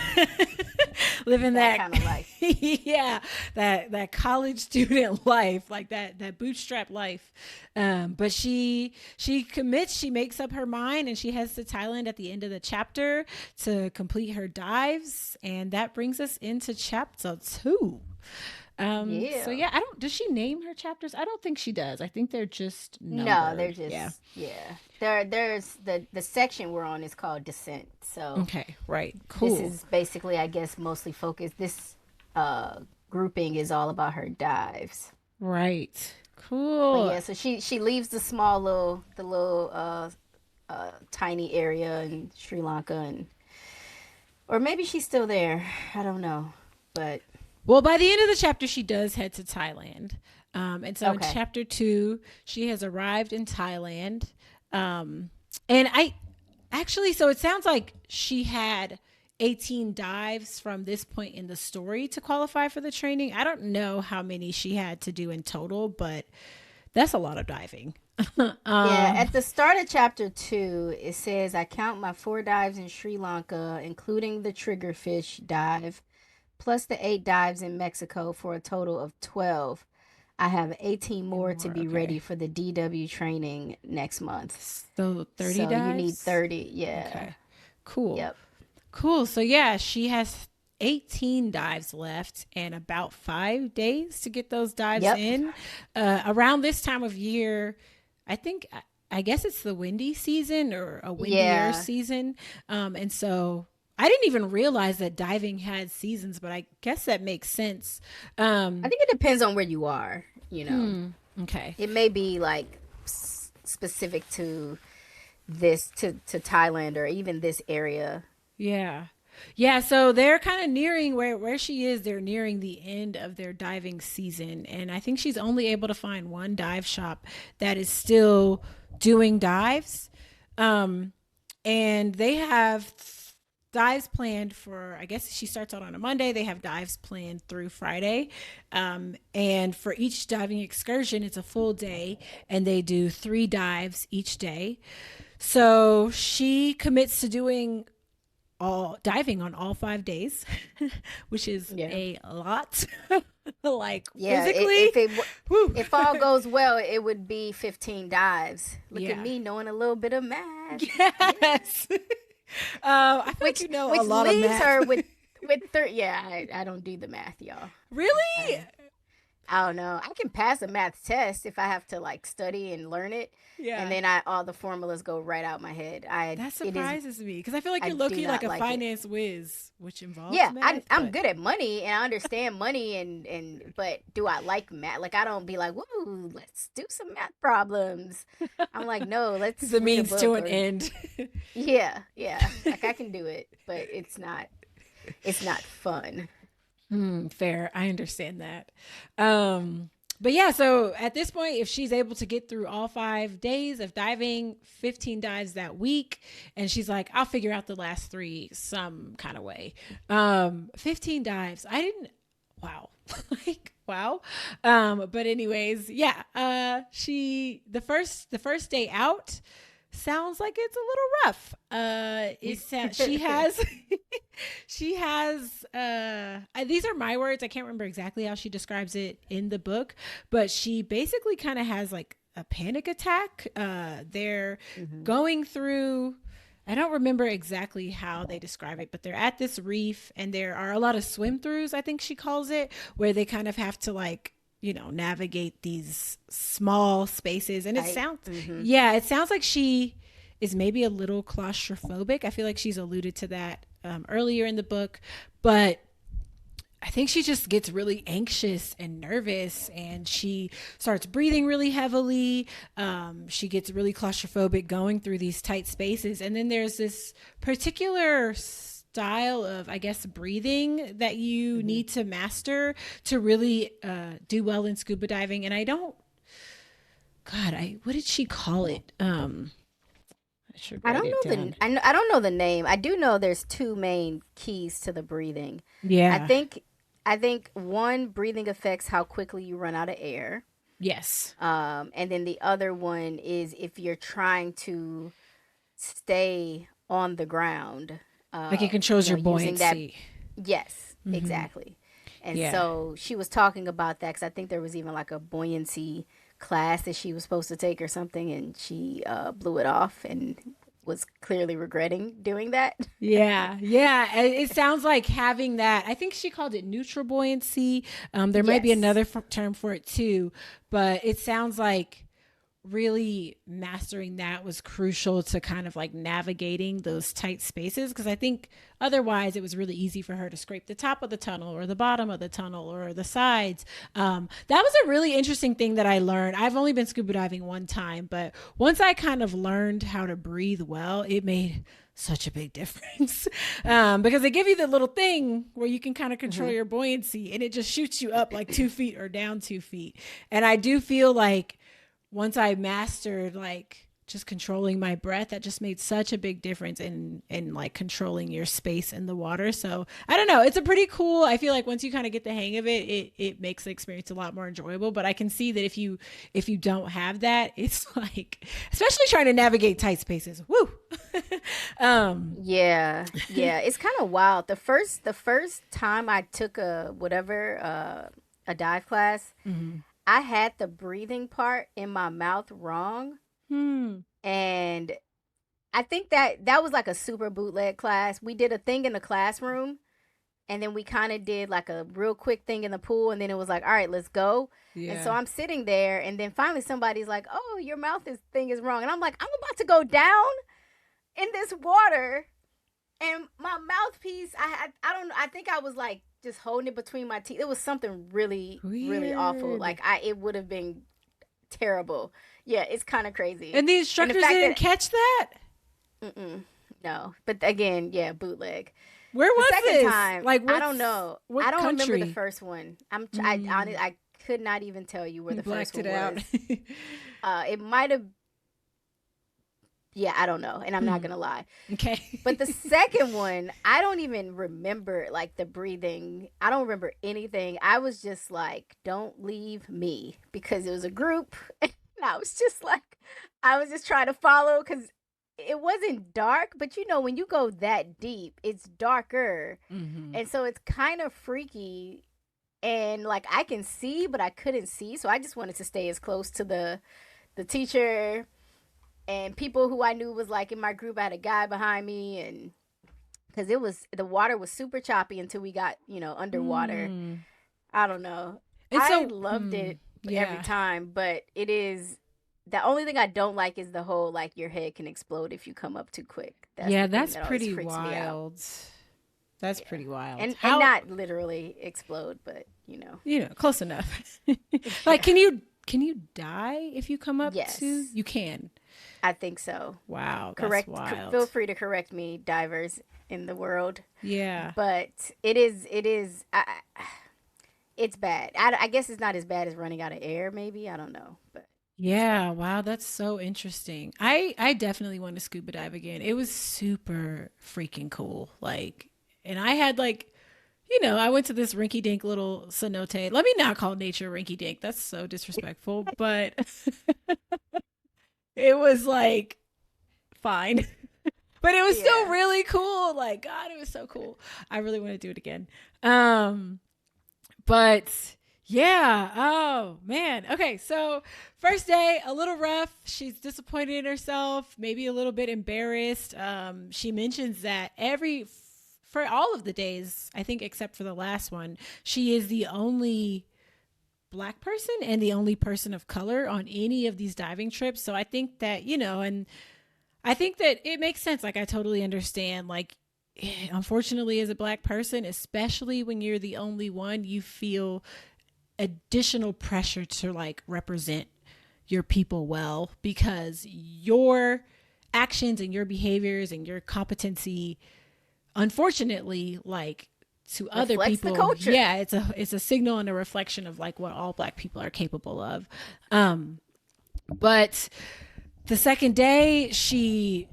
[SPEAKER 2] living
[SPEAKER 1] That
[SPEAKER 2] that
[SPEAKER 1] kind of life.
[SPEAKER 2] yeah, that college student life, like that bootstrap life. But she commits, she makes up her mind, and she heads to Thailand at the end of the chapter to complete her dives, and that brings us into chapter 2. So
[SPEAKER 1] Yeah.
[SPEAKER 2] yeah, I don't does she name her chapters? I don't think she does. I think they're just
[SPEAKER 1] No, they're
[SPEAKER 2] numbered. Yeah.
[SPEAKER 1] just, yeah. There's the section we're on is called Descent. So
[SPEAKER 2] Okay, right.
[SPEAKER 1] this
[SPEAKER 2] Cool.
[SPEAKER 1] is basically, I guess, mostly focused. This uh grouping is all about her dives.
[SPEAKER 2] Right.
[SPEAKER 1] But
[SPEAKER 2] Cool.
[SPEAKER 1] yeah, so she leaves the little tiny area in Sri Lanka, and or maybe she's still there. I don't know. But
[SPEAKER 2] Well, by the end of the chapter, she does head to Thailand. And so in
[SPEAKER 1] okay.
[SPEAKER 2] chapter 2, she has arrived in Thailand. And I actually, so it sounds like she had 18 dives from this point in the story to qualify for the training. I don't know how many she had to do in total, but that's a lot of diving.
[SPEAKER 1] Yeah,
[SPEAKER 2] um,
[SPEAKER 1] at the start of chapter 2, it says I count my 4 dives in Sri Lanka, including the triggerfish dive, plus the 8 dives in Mexico for a total of 12. I have 18
[SPEAKER 2] And
[SPEAKER 1] more to
[SPEAKER 2] more.
[SPEAKER 1] be ready
[SPEAKER 2] Okay.
[SPEAKER 1] for the DW training next month.
[SPEAKER 2] So 30
[SPEAKER 1] So you need
[SPEAKER 2] dives.
[SPEAKER 1] 30. Yeah.
[SPEAKER 2] Okay. Cool.
[SPEAKER 1] Yep.
[SPEAKER 2] Cool. So yeah, she has 18 dives left and about 5 days to get those dives
[SPEAKER 1] Yep.
[SPEAKER 2] in. Around this time of year, I think, I guess it's the windy season or a windier
[SPEAKER 1] Yeah.
[SPEAKER 2] season. And so I didn't even realize that diving had seasons, but I guess that makes sense.
[SPEAKER 1] I
[SPEAKER 2] Um,
[SPEAKER 1] think it depends on where you are, you know.
[SPEAKER 2] okay.
[SPEAKER 1] It may be like specific to this to Thailand or even this area.
[SPEAKER 2] Yeah. Yeah, so they're kind of nearing where she is. They're nearing the end of their diving season, and I think she's only able to find one dive shop that is still doing dives. Um, and they have dives planned for, I guess she starts out on a Monday. They have dives planned through Friday. And for each diving excursion, it's a full day, and they do 3 dives each day. So she commits to doing all diving on all 5 days, which is
[SPEAKER 1] Yeah.
[SPEAKER 2] a lot. Like
[SPEAKER 1] Yeah,
[SPEAKER 2] physically. Whew.
[SPEAKER 1] if all goes well, it would be 15 dives. Look at
[SPEAKER 2] Yeah.
[SPEAKER 1] me knowing a little bit of math. Yeah.
[SPEAKER 2] Yes. I feel like
[SPEAKER 1] Which
[SPEAKER 2] you know a
[SPEAKER 1] which
[SPEAKER 2] lot of
[SPEAKER 1] leaves
[SPEAKER 2] math.
[SPEAKER 1] her with yeah, I don't do the math, y'all.
[SPEAKER 2] Really?
[SPEAKER 1] I I don't know. I can pass a math test if I have to like study and learn it, and
[SPEAKER 2] Yeah.
[SPEAKER 1] then I all the formulas go right out my head.
[SPEAKER 2] That
[SPEAKER 1] It is
[SPEAKER 2] surprises me because I feel like
[SPEAKER 1] I
[SPEAKER 2] you're
[SPEAKER 1] do
[SPEAKER 2] low-key like
[SPEAKER 1] not
[SPEAKER 2] a
[SPEAKER 1] like it.
[SPEAKER 2] finance whiz, which involves
[SPEAKER 1] Yeah,
[SPEAKER 2] math,
[SPEAKER 1] I'm
[SPEAKER 2] but
[SPEAKER 1] good at money and I understand money and but do I like math? Like I don't be like, "Woo, let's do some math problems." I'm like, "No,
[SPEAKER 2] it's
[SPEAKER 1] let's
[SPEAKER 2] a
[SPEAKER 1] read a
[SPEAKER 2] means to
[SPEAKER 1] book
[SPEAKER 2] an
[SPEAKER 1] or
[SPEAKER 2] end.
[SPEAKER 1] yeah, yeah. Like I can do it, but it's not fun."
[SPEAKER 2] Fair. I understand that. Um, but yeah, so at this point, if she's able to get through all 5 days of diving, 15 dives that week, and she's like, I'll figure out the last three some kind of way. 15 dives. I didn't, wow. Like, wow. But anyways, yeah, the first day out sounds like it's a little rough. She has she has these are my words. I can't remember exactly how she describes it in the book, but she basically kind of has like a panic attack. They're
[SPEAKER 1] Hmm.
[SPEAKER 2] going through, I don't remember exactly how they describe it, but they're at this reef and there are a lot of swim throughs, I think she calls it, where they kind of have to like, navigate these small spaces. And
[SPEAKER 1] I mhm.
[SPEAKER 2] it sounds like she is maybe a little claustrophobic. I feel like she's alluded to that earlier in the book, but I think she just gets really anxious and nervous and she starts breathing really heavily. She gets really claustrophobic going through these tight spaces. And then there's this particular style of, I guess, breathing that you
[SPEAKER 1] Mhm.
[SPEAKER 2] need to master to really do well in scuba diving. And I don't, God, what did she call it? I should
[SPEAKER 1] I
[SPEAKER 2] write
[SPEAKER 1] don't
[SPEAKER 2] it
[SPEAKER 1] know
[SPEAKER 2] down.
[SPEAKER 1] I don't know the name. I do know there's two main keys to the breathing. I
[SPEAKER 2] Yeah.
[SPEAKER 1] think I think one, breathing affects how quickly you run out of air.
[SPEAKER 2] Yes.
[SPEAKER 1] And then the other one is if you're trying to stay on the ground,
[SPEAKER 2] Like it controls your
[SPEAKER 1] using that.
[SPEAKER 2] buoyancy.
[SPEAKER 1] Yes, exactly. And
[SPEAKER 2] Yeah.
[SPEAKER 1] so she was talking about that because I think there was even like a buoyancy class that she was supposed to take or something, and she blew it off and was clearly regretting doing that.
[SPEAKER 2] Yeah, yeah. It sounds like having that. I think she called it neutral buoyancy. There might be
[SPEAKER 1] Yes.
[SPEAKER 2] another term for it too, but it sounds like really mastering that was crucial to kind of like navigating those tight spaces because I think otherwise it was really easy for her to scrape the top of the tunnel or the bottom of the tunnel or the sides. That was a really interesting thing that I learned. I've only been scuba diving one time, but once I kind of learned how to breathe well, it made such a big difference because they give you the little thing where you can kind of control
[SPEAKER 1] Hmm.
[SPEAKER 2] your buoyancy and it just shoots you up like 2 feet or down 2 feet. And I do feel like once I mastered like just controlling my breath, that just made such a big difference in like controlling your space in the water. So I don't know. It's a pretty cool. I feel like once you kind of get the hang of it, it makes the experience a lot more enjoyable. But I can see that if you don't have that, it's like especially trying to navigate tight spaces. Woo. um
[SPEAKER 1] Yeah, yeah, it's kind of wild. The first time I took a whatever a dive class, I had the breathing part in my mouth wrong,
[SPEAKER 2] Hmm.
[SPEAKER 1] and I think that was like a super bootleg class. We did a thing in the classroom, and then we kind of did like a real quick thing in the pool, and then it was like, all right, let's go. And so
[SPEAKER 2] Yeah.
[SPEAKER 1] I'm sitting there, and then finally somebody's like, oh, your mouth is thing is wrong, and I'm like, I'm about to go down in this water, and my mouthpiece, I don't know, I think I was like just holding it between my teeth. It was something really really awful.
[SPEAKER 2] Weird.
[SPEAKER 1] Like it would have been terrible. Yeah, it's kind of crazy.
[SPEAKER 2] And the
[SPEAKER 1] And the
[SPEAKER 2] instructors
[SPEAKER 1] fact
[SPEAKER 2] didn't
[SPEAKER 1] that
[SPEAKER 2] catch that?
[SPEAKER 1] no, but again, yeah, bootleg.
[SPEAKER 2] Where
[SPEAKER 1] The
[SPEAKER 2] was
[SPEAKER 1] second
[SPEAKER 2] this?
[SPEAKER 1] time,
[SPEAKER 2] Like,
[SPEAKER 1] I
[SPEAKER 2] what's
[SPEAKER 1] don't know. I
[SPEAKER 2] what
[SPEAKER 1] don't remember the
[SPEAKER 2] country?
[SPEAKER 1] first one.
[SPEAKER 2] Mm,
[SPEAKER 1] I could not even tell you where
[SPEAKER 2] you
[SPEAKER 1] the first
[SPEAKER 2] blacked
[SPEAKER 1] one
[SPEAKER 2] it out.
[SPEAKER 1] was. It might have. Yeah, I don't know, and I'm not
[SPEAKER 2] Hmm.
[SPEAKER 1] gonna lie.
[SPEAKER 2] Okay.
[SPEAKER 1] But the second one, I don't even remember like the breathing. I don't remember anything. I was just like, "Don't leave me," because it was a group, and I was just like, I was just trying to follow because it wasn't dark, but you know, when you go that deep, it's darker,
[SPEAKER 2] Hmm.
[SPEAKER 1] and so it's kind of freaky. And like I can see, but I couldn't see, so I just wanted to stay as close to the teacher and people who I knew was like in my group. I had a guy behind me, and because it was the water was super choppy until we got underwater.
[SPEAKER 2] Hmm.
[SPEAKER 1] I don't know.
[SPEAKER 2] And
[SPEAKER 1] I
[SPEAKER 2] so,
[SPEAKER 1] loved it every
[SPEAKER 2] yeah.
[SPEAKER 1] time, but it is the only thing I don't like is the whole like your head can explode if you come up too quick. That's
[SPEAKER 2] Yeah,
[SPEAKER 1] the thing
[SPEAKER 2] that's
[SPEAKER 1] that always
[SPEAKER 2] pretty
[SPEAKER 1] freaks me out.
[SPEAKER 2] wild. That's
[SPEAKER 1] Yeah,
[SPEAKER 2] pretty wild.
[SPEAKER 1] and
[SPEAKER 2] How,
[SPEAKER 1] not literally explode, but
[SPEAKER 2] close enough. Like,
[SPEAKER 1] yeah.
[SPEAKER 2] can you die if you come up to?
[SPEAKER 1] Yes,
[SPEAKER 2] You can.
[SPEAKER 1] I think so.
[SPEAKER 2] Wow, that's
[SPEAKER 1] Correct. Feel
[SPEAKER 2] wild.
[SPEAKER 1] free to correct me, divers in the world.
[SPEAKER 2] Yeah.
[SPEAKER 1] But it is it's bad. I guess it's not as bad as running out of air. Maybe I don't know, but it's
[SPEAKER 2] Yeah,
[SPEAKER 1] bad.
[SPEAKER 2] wow, that's so interesting. I definitely want to scuba dive again. It was super freaking cool. Like, and I had like, I went to this rinky dink little cenote. Let me not call nature rinky dink. That's so disrespectful, but it was like fine. But it was still
[SPEAKER 1] Yeah.
[SPEAKER 2] really cool. Like, God, it was so cool. I really want to do it again. Um, but yeah, oh man. Okay, so first day, a little rough. She's disappointed in herself, maybe a little bit embarrassed. She mentions that for all of the days, I think except for the last one, she is the only black person and the only person of color on any of these diving trips. So I think that, and I think that it makes sense. Like, I totally understand. Like, unfortunately, as a black person, especially when you're the only one, you feel additional pressure to like represent your people well because your actions and your behaviors and your competency, unfortunately, like to other
[SPEAKER 1] Reflects the
[SPEAKER 2] people,
[SPEAKER 1] culture.
[SPEAKER 2] yeah, it's a signal and a reflection of like what all black people are capable of. um but the second day, she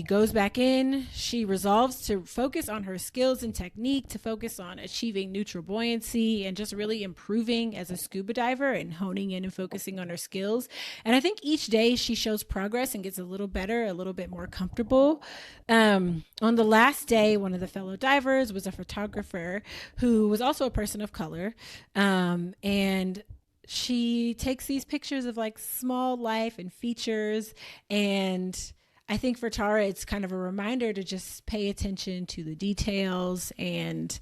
[SPEAKER 2] goes back in. She resolves to focus on her skills and technique, to focus on achieving neutral buoyancy and just really improving as a scuba diver and honing in and focusing on her skills. And I think each day she shows progress and gets a little better, a little bit more comfortable. On the last day, one of the fellow divers was a photographer who was also a person of color, and she takes these pictures of like small life and features. And I think for Tara, it's kind of a reminder to just pay attention to the details and,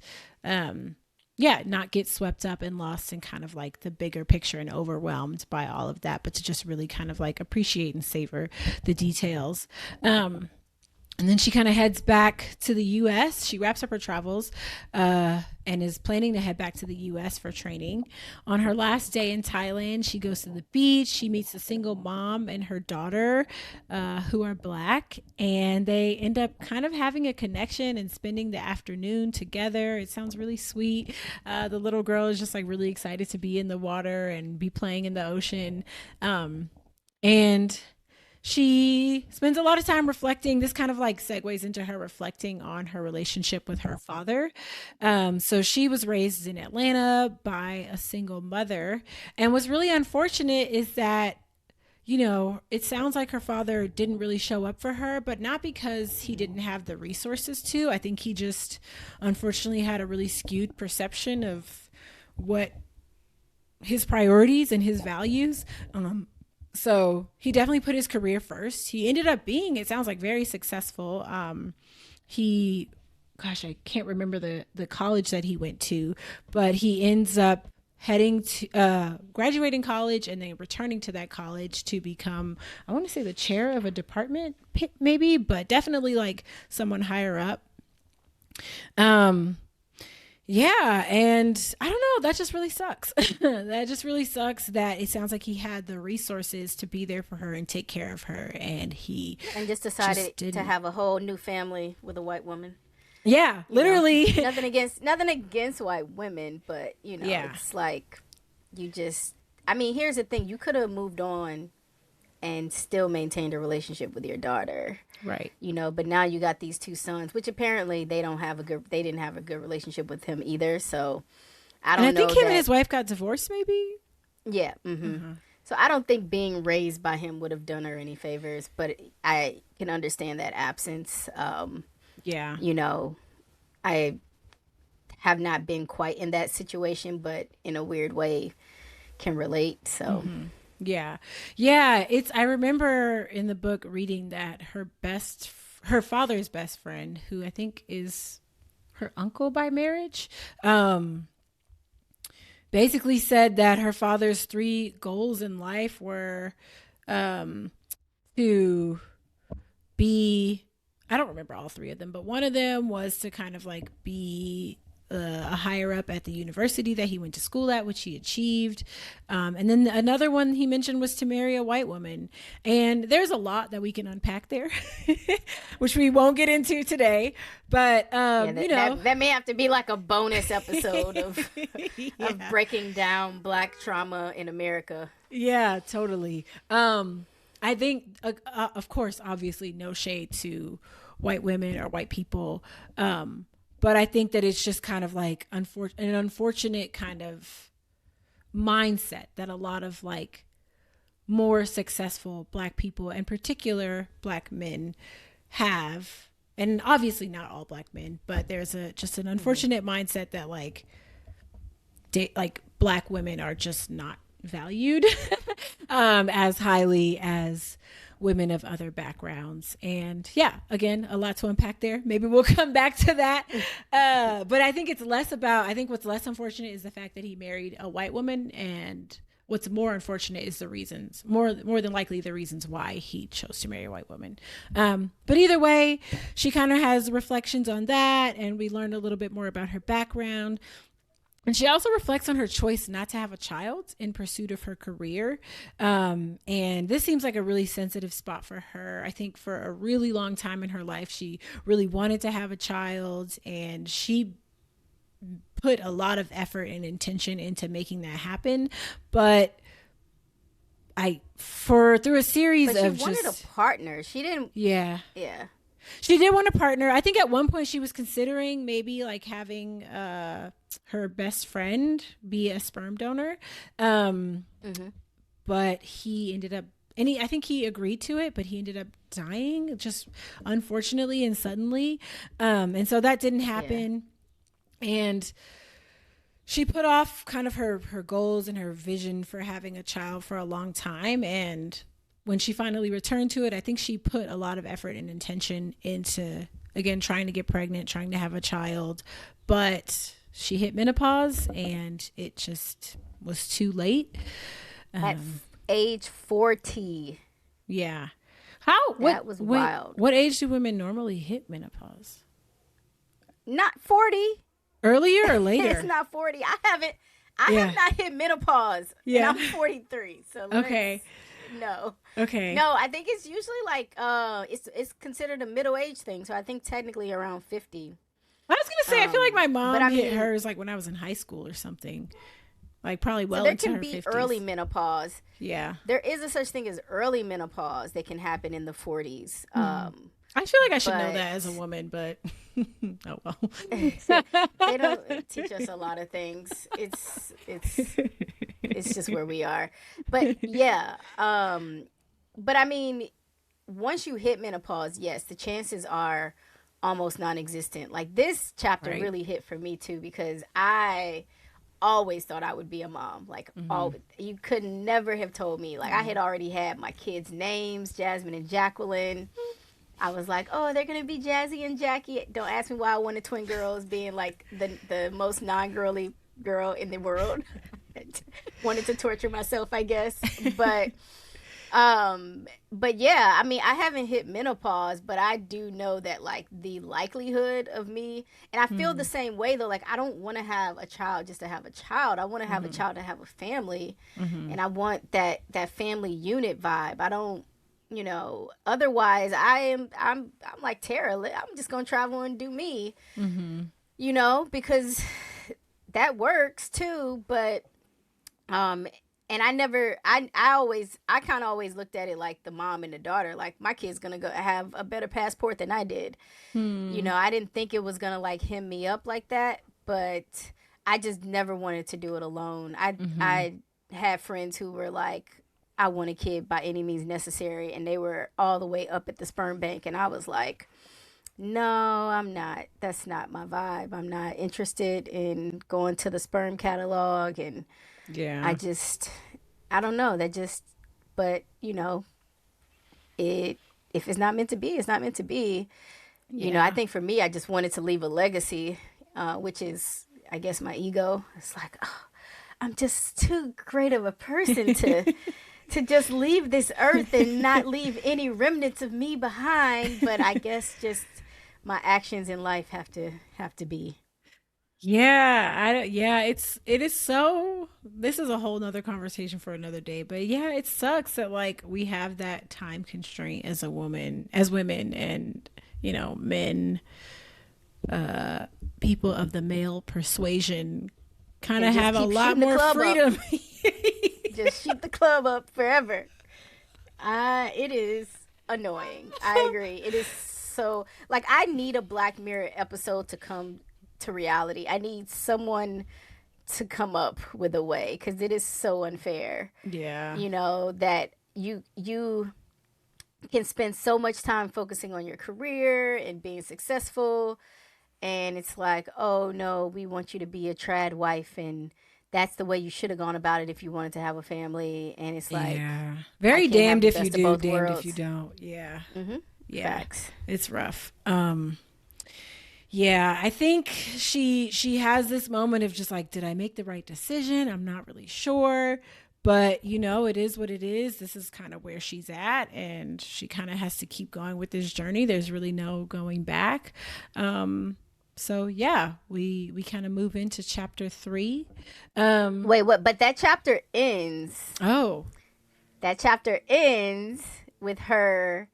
[SPEAKER 2] yeah, not get swept up and lost in kind of like the bigger picture and overwhelmed by all of that, but to just really kind of like appreciate and savor the details. And then she kind of heads back to the US. She wraps up her travels, and is planning to head back to the US for training. On her last day in Thailand, she goes to the beach. She meets a single mom and her daughter, who are black, and they end up kind of having a connection and spending the afternoon together. It sounds really sweet. The little girl is just like really excited to be in the water and be playing in the ocean. And she spends a lot of time reflecting. This kind of like segues into her reflecting on her relationship with her father. So she was raised in Atlanta by a single mother. And what's really unfortunate is that, it sounds like her father didn't really show up for her, but not because he didn't have the resources to. I think he just unfortunately had a really skewed perception of what his priorities and his values. So he definitely put his career first. He ended up being, it sounds like, very successful. He, gosh, I can't remember the college that he went to, but he ends up heading to graduating college and then returning to that college to become, I want to say, the chair of a department, maybe, but definitely like someone higher up. Yeah, and I don't know, that just really sucks. That just really sucks that it sounds like he had the resources to be there for her and take care of her, and he
[SPEAKER 1] And just decided to have a whole new family with a white woman.
[SPEAKER 2] Yeah, literally.
[SPEAKER 1] Nothing against white women, but
[SPEAKER 2] Yeah.
[SPEAKER 1] it's like you just. I mean, here's the thing: you could have moved on and still maintained a relationship with your daughter,
[SPEAKER 2] Right.
[SPEAKER 1] But now you got these two sons, which apparently they didn't have a good relationship with him either. So I don't know.
[SPEAKER 2] And I think him and his wife got divorced, maybe.
[SPEAKER 1] Yeah. Mm-hmm. So I don't think being raised by him would have done her any favors, but I can understand that absence.
[SPEAKER 2] Yeah.
[SPEAKER 1] I have not been quite in that situation, but in a weird way can relate. So,
[SPEAKER 2] Yeah. Yeah. I remember in the book reading that her father's best friend, who I think is her uncle by marriage, basically said that her father's three goals in life were, to be, I don't remember all three of them, but one of them was to kind of like be a higher up at the university that he went to school at, which he achieved. And then another one he mentioned was to marry a white woman. And there's a lot that we can unpack there, which we won't get into today. But,
[SPEAKER 1] that may have to be like a bonus episode of breaking down Black trauma in America.
[SPEAKER 2] Yeah, totally. I think, of course, obviously, no shade to white women or white people. But I think that it's just kind of like an unfortunate kind of mindset that a lot of like more successful Black people, in particular Black men, have. And obviously not all Black men, but there's just an unfortunate mindset that like Black women are just not valued as highly as women of other backgrounds. And yeah, again, a lot to unpack there. Maybe we'll come back to that. But I think what's less unfortunate is the fact that he married a white woman, and what's more unfortunate is the reasons, more than likely the reasons why he chose to marry a white woman. But either way, she kind of has reflections on that, and we learned a little bit more about her background. And she also reflects on her choice not to have a child in pursuit of her career. And this seems like a really sensitive spot for her. I think for a really long time in her life, she really wanted to have a child, and she put a lot of effort and intention into making that happen. But through a series of
[SPEAKER 1] she wanted a partner. She didn't.
[SPEAKER 2] Yeah.
[SPEAKER 1] Yeah.
[SPEAKER 2] She did want a partner. I think at one point she was considering maybe like having her best friend be a sperm donor. But he ended up, I think he agreed to it, but he ended up dying just unfortunately and suddenly. And so that didn't happen. Yeah. And she put off kind of her goals and her vision for having a child for a long time. And when she finally returned to it, I think she put a lot of effort and intention into, again, trying to get pregnant, trying to have a child. But she hit menopause, and it just was too late.
[SPEAKER 1] At age 40.
[SPEAKER 2] Yeah.
[SPEAKER 1] That was wild.
[SPEAKER 2] What age do women normally hit menopause?
[SPEAKER 1] Not 40.
[SPEAKER 2] Earlier or later?
[SPEAKER 1] It's not 40. I have not hit menopause. Yeah. And I'm 43. So
[SPEAKER 2] okay.
[SPEAKER 1] No.
[SPEAKER 2] Okay.
[SPEAKER 1] No, I think it's usually like it's considered a middle age thing. So I think technically around 50.
[SPEAKER 2] I was gonna say I feel like my mom hit hers like when I was in high school or something. Like probably well into her 50s.
[SPEAKER 1] There can be early menopause.
[SPEAKER 2] Yeah.
[SPEAKER 1] There is a such thing as early menopause that can happen in the 40s.
[SPEAKER 2] I feel like I should know that as a woman, but oh well.
[SPEAKER 1] They don't teach us a lot of things. It's just where we are. But yeah, but I mean, once you hit menopause, yes, the chances are almost non-existent. Like this chapter really hit for me too, because I always thought I would be a mom. Like, always. You could never have told me. Like, I had already had my kids' names, Jasmine and Jacqueline. I was like, oh, they're gonna be Jazzy and Jackie. Don't ask me why I wanted twin girls, being like the most non-girly girl in the world. Wanted to torture myself, I guess. But yeah, I mean, I haven't hit menopause, but I do know that like the likelihood of me, and I feel the same way though. Like, I don't want to have a child just to have a child. I want to have a child to have a family, and I want that family unit vibe. I don't, otherwise I'm like Tara. I'm just gonna travel and do me, because that works too. But and I never, I kind of always looked at it like the mom and the daughter. Like, my kid's gonna go have a better passport than I did. I didn't think it was gonna like hem me up like that, but I just never wanted to do it alone. I had friends who were like, I want a kid by any means necessary, and they were all the way up at the sperm bank, and I was like, no, I'm not. That's not my vibe. I'm not interested in going to the sperm catalog, and
[SPEAKER 2] Yeah.
[SPEAKER 1] I don't know. But it if it's not meant to be, it's not meant to be. I think for me, I just wanted to leave a legacy, which is, I guess, my ego. It's like, oh, I'm just too great of a person to just leave this earth and not leave any remnants of me behind. But I guess just my actions in life have to be.
[SPEAKER 2] It is so, this is a whole nother conversation for another day, but yeah, it sucks that like we have that time constraint as women, and men, people of the male persuasion kind of have a lot more freedom.
[SPEAKER 1] Just shoot the club up forever. It is annoying. I agree. It is so, like, I need a Black Mirror episode to come to reality. I need someone to come up with a way, because it is so unfair.
[SPEAKER 2] Yeah.
[SPEAKER 1] That you can spend so much time focusing on your career and being successful, and it's like, oh no, we want you to be a trad wife, and that's the way you should have gone about it if you wanted to have a family. And it's like,
[SPEAKER 2] yeah, very damned if you do, damned if you don't. Yeah. Yeah.
[SPEAKER 1] Facts.
[SPEAKER 2] It's rough. Yeah, I think she has this moment of just like, did I make the right decision? I'm not really sure, but it is what it is. This is kind of where she's at, and she kind of has to keep going with this journey. There's really no going back. So yeah, we kind of move into chapter 3.
[SPEAKER 1] Wait, what? But that chapter ends.
[SPEAKER 2] Oh,
[SPEAKER 1] that chapter ends with her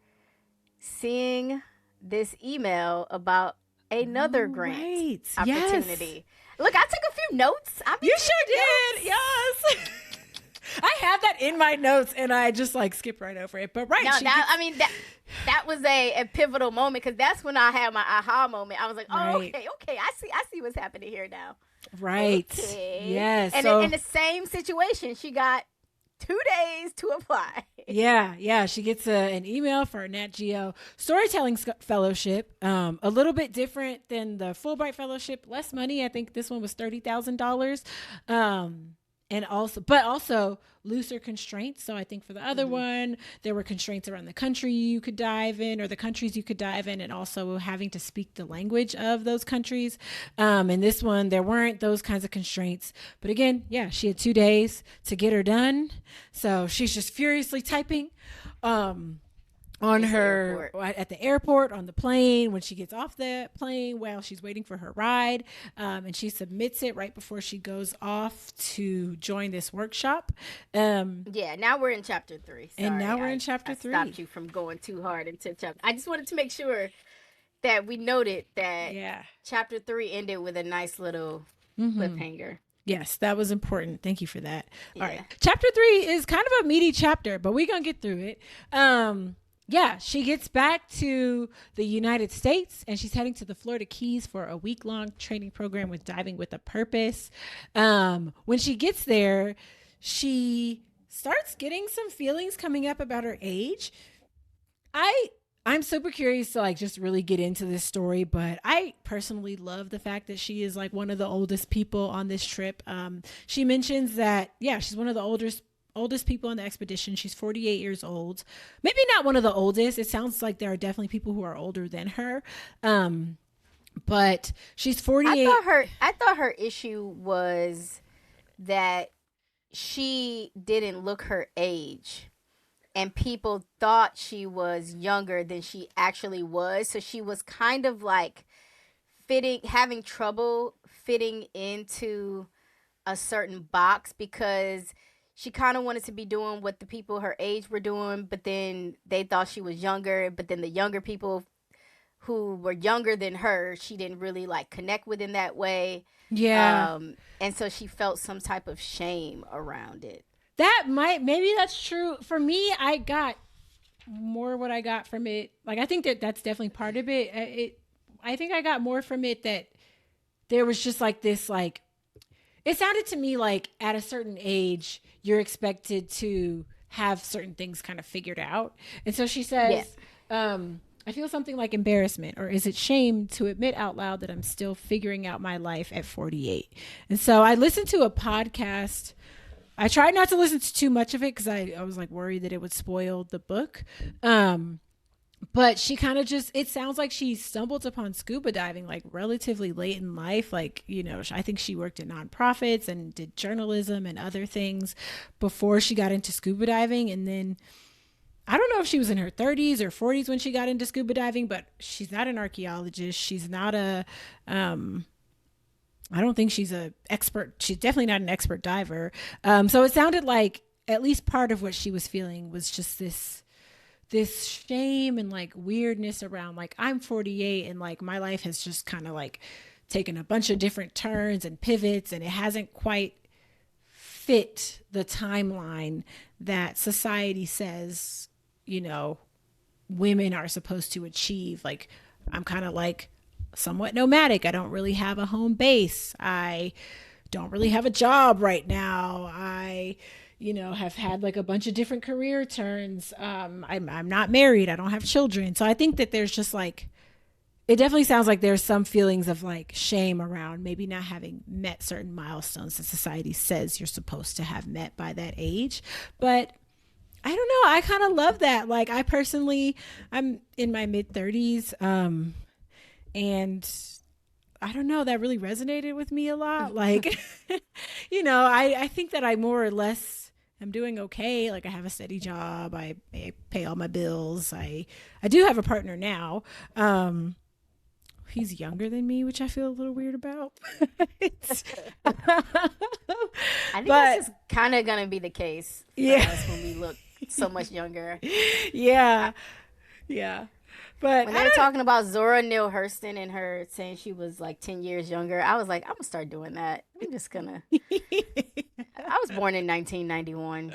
[SPEAKER 1] seeing this email about another grant opportunity. Yes. Look, I took a few notes.
[SPEAKER 2] You sure did. Yes. I have that in my notes, and I just like skip right over it. But right,
[SPEAKER 1] no, that was a pivotal moment, because that's when I had my aha moment. I was like, oh, right. okay, I see what's happening here now.
[SPEAKER 2] Right.
[SPEAKER 1] Okay.
[SPEAKER 2] Yes.
[SPEAKER 1] And
[SPEAKER 2] so,
[SPEAKER 1] in the same situation, she got 2 days to apply.
[SPEAKER 2] Yeah. She gets an email for a Nat Geo Storytelling Fellowship. A little bit different than the Fulbright Fellowship. Less money. I think this one was $30,000. And also looser constraints. So I think for the other one, there were constraints around the country you could dive in, or the countries you could dive in, and also having to speak the language of those countries. And this one, there weren't those kinds of constraints. But again, yeah, she had 2 days to get her done. So she's just furiously typing. On her at the airport, on the plane, when she gets off the plane, while she's waiting for her ride, and she submits it right before she goes off to join this workshop.
[SPEAKER 1] Now we're in chapter 3. Sorry,
[SPEAKER 2] and now we're in chapter 3.
[SPEAKER 1] I stopped you from going too hard into chapter. I just wanted to make sure that we noted that chapter 3 ended with a nice little cliffhanger.
[SPEAKER 2] Yes, that was important. Thank you for that. All right, chapter 3 is kind of a meaty chapter, but we're gonna get through it. Yeah, she gets back to the United States, and she's heading to the Florida Keys for a week-long training program with Diving with a Purpose. When she gets there, she starts getting some feelings coming up about her age. I I'm super curious to like just really get into this story, but I personally love the fact that she is like one of the oldest people on this trip. She mentions that yeah, she's one of the oldest people on the expedition. She's 48 years old. Maybe not one of the oldest. It sounds like there are definitely people who are older than her. But she's 48.
[SPEAKER 1] I thought her issue was that she didn't look her age, and people thought she was younger than she actually was. So she was kind of like having trouble fitting into a certain box because she kind of wanted to be doing what the people her age were doing, but then they thought she was younger. But then the younger people who were younger than her, she didn't really like connect with in that way.
[SPEAKER 2] Yeah.
[SPEAKER 1] And so she felt some type of shame around it.
[SPEAKER 2] Maybe that's true. For me, I got more what I got from it. Like, I think that that's definitely part of it. I think I got more from it that there was just like this, like, it sounded to me like at a certain age, you're expected to have certain things kind of figured out. And so she says, I feel something like embarrassment, or is it shame to admit out loud that I'm still figuring out my life at 48? And so I listened to a podcast. I tried not to listen to too much of it because I was like worried that it would spoil the book. But she kind of just, it sounds like she stumbled upon scuba diving like relatively late in life. Like, you know, I think she worked at nonprofits and did journalism and other things before she got into scuba diving. And then I don't know if she was in her 30s or 40s when she got into scuba diving, but she's not an archaeologist. She's not I don't think she's a expert. She's definitely not an expert diver. So it sounded like at least part of what she was feeling was just this shame and like weirdness around like I'm 48 and like my life has just kind of like taken a bunch of different turns and pivots and it hasn't quite fit the timeline that society says, you know, women are supposed to achieve. Like I'm kind of like somewhat nomadic. I don't really have a home base. I don't really have a job right now. I, you know, have had like a bunch of different career turns. I'm not married. I don't have children. So I think that there's just like, it definitely sounds like there's some feelings of like shame around maybe not having met certain milestones that society says you're supposed to have met by that age. But I don't know. I kind of love that. Like I personally, I'm in my mid 30s. And I don't know, that really resonated with me a lot. Like, you know, I think that I more or less am doing okay. Like I have a steady job. I pay all my bills. I do have a partner now. He's younger than me, which I feel a little weird about.
[SPEAKER 1] I think this is kind of going to be the case for us when we look so much younger.
[SPEAKER 2] Yeah. Yeah. But
[SPEAKER 1] when they were talking about Zora Neale Hurston and her saying she was like 10 years younger, I was like, I'm going to start doing that. I'm just going to. I was born in 1991.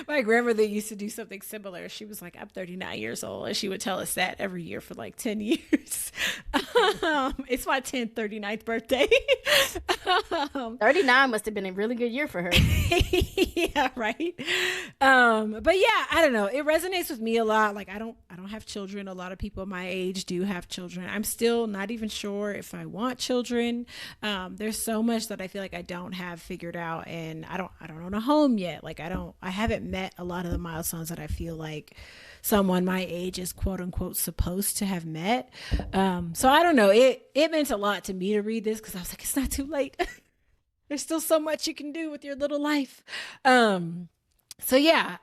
[SPEAKER 2] My grandmother used to do something similar. She was like, I'm 39 years old. And she would tell us that every year for like 10 years. It's my 10th, 39th birthday.
[SPEAKER 1] 39 must have been a really good year for her.
[SPEAKER 2] Yeah, right. But yeah, I don't know. It resonates with me a lot. Like I don't have children. A lot of people my age do have children. I'm still not even sure if I want children. There's so much that I feel like I don't have figured out, and I don't own a home yet. Like I haven't met a lot of the milestones that I feel like someone my age is quote unquote supposed to have met. So I don't know. It meant a lot to me to read this because I was like, it's not too late. There's still so much you can do with your little life. So yeah.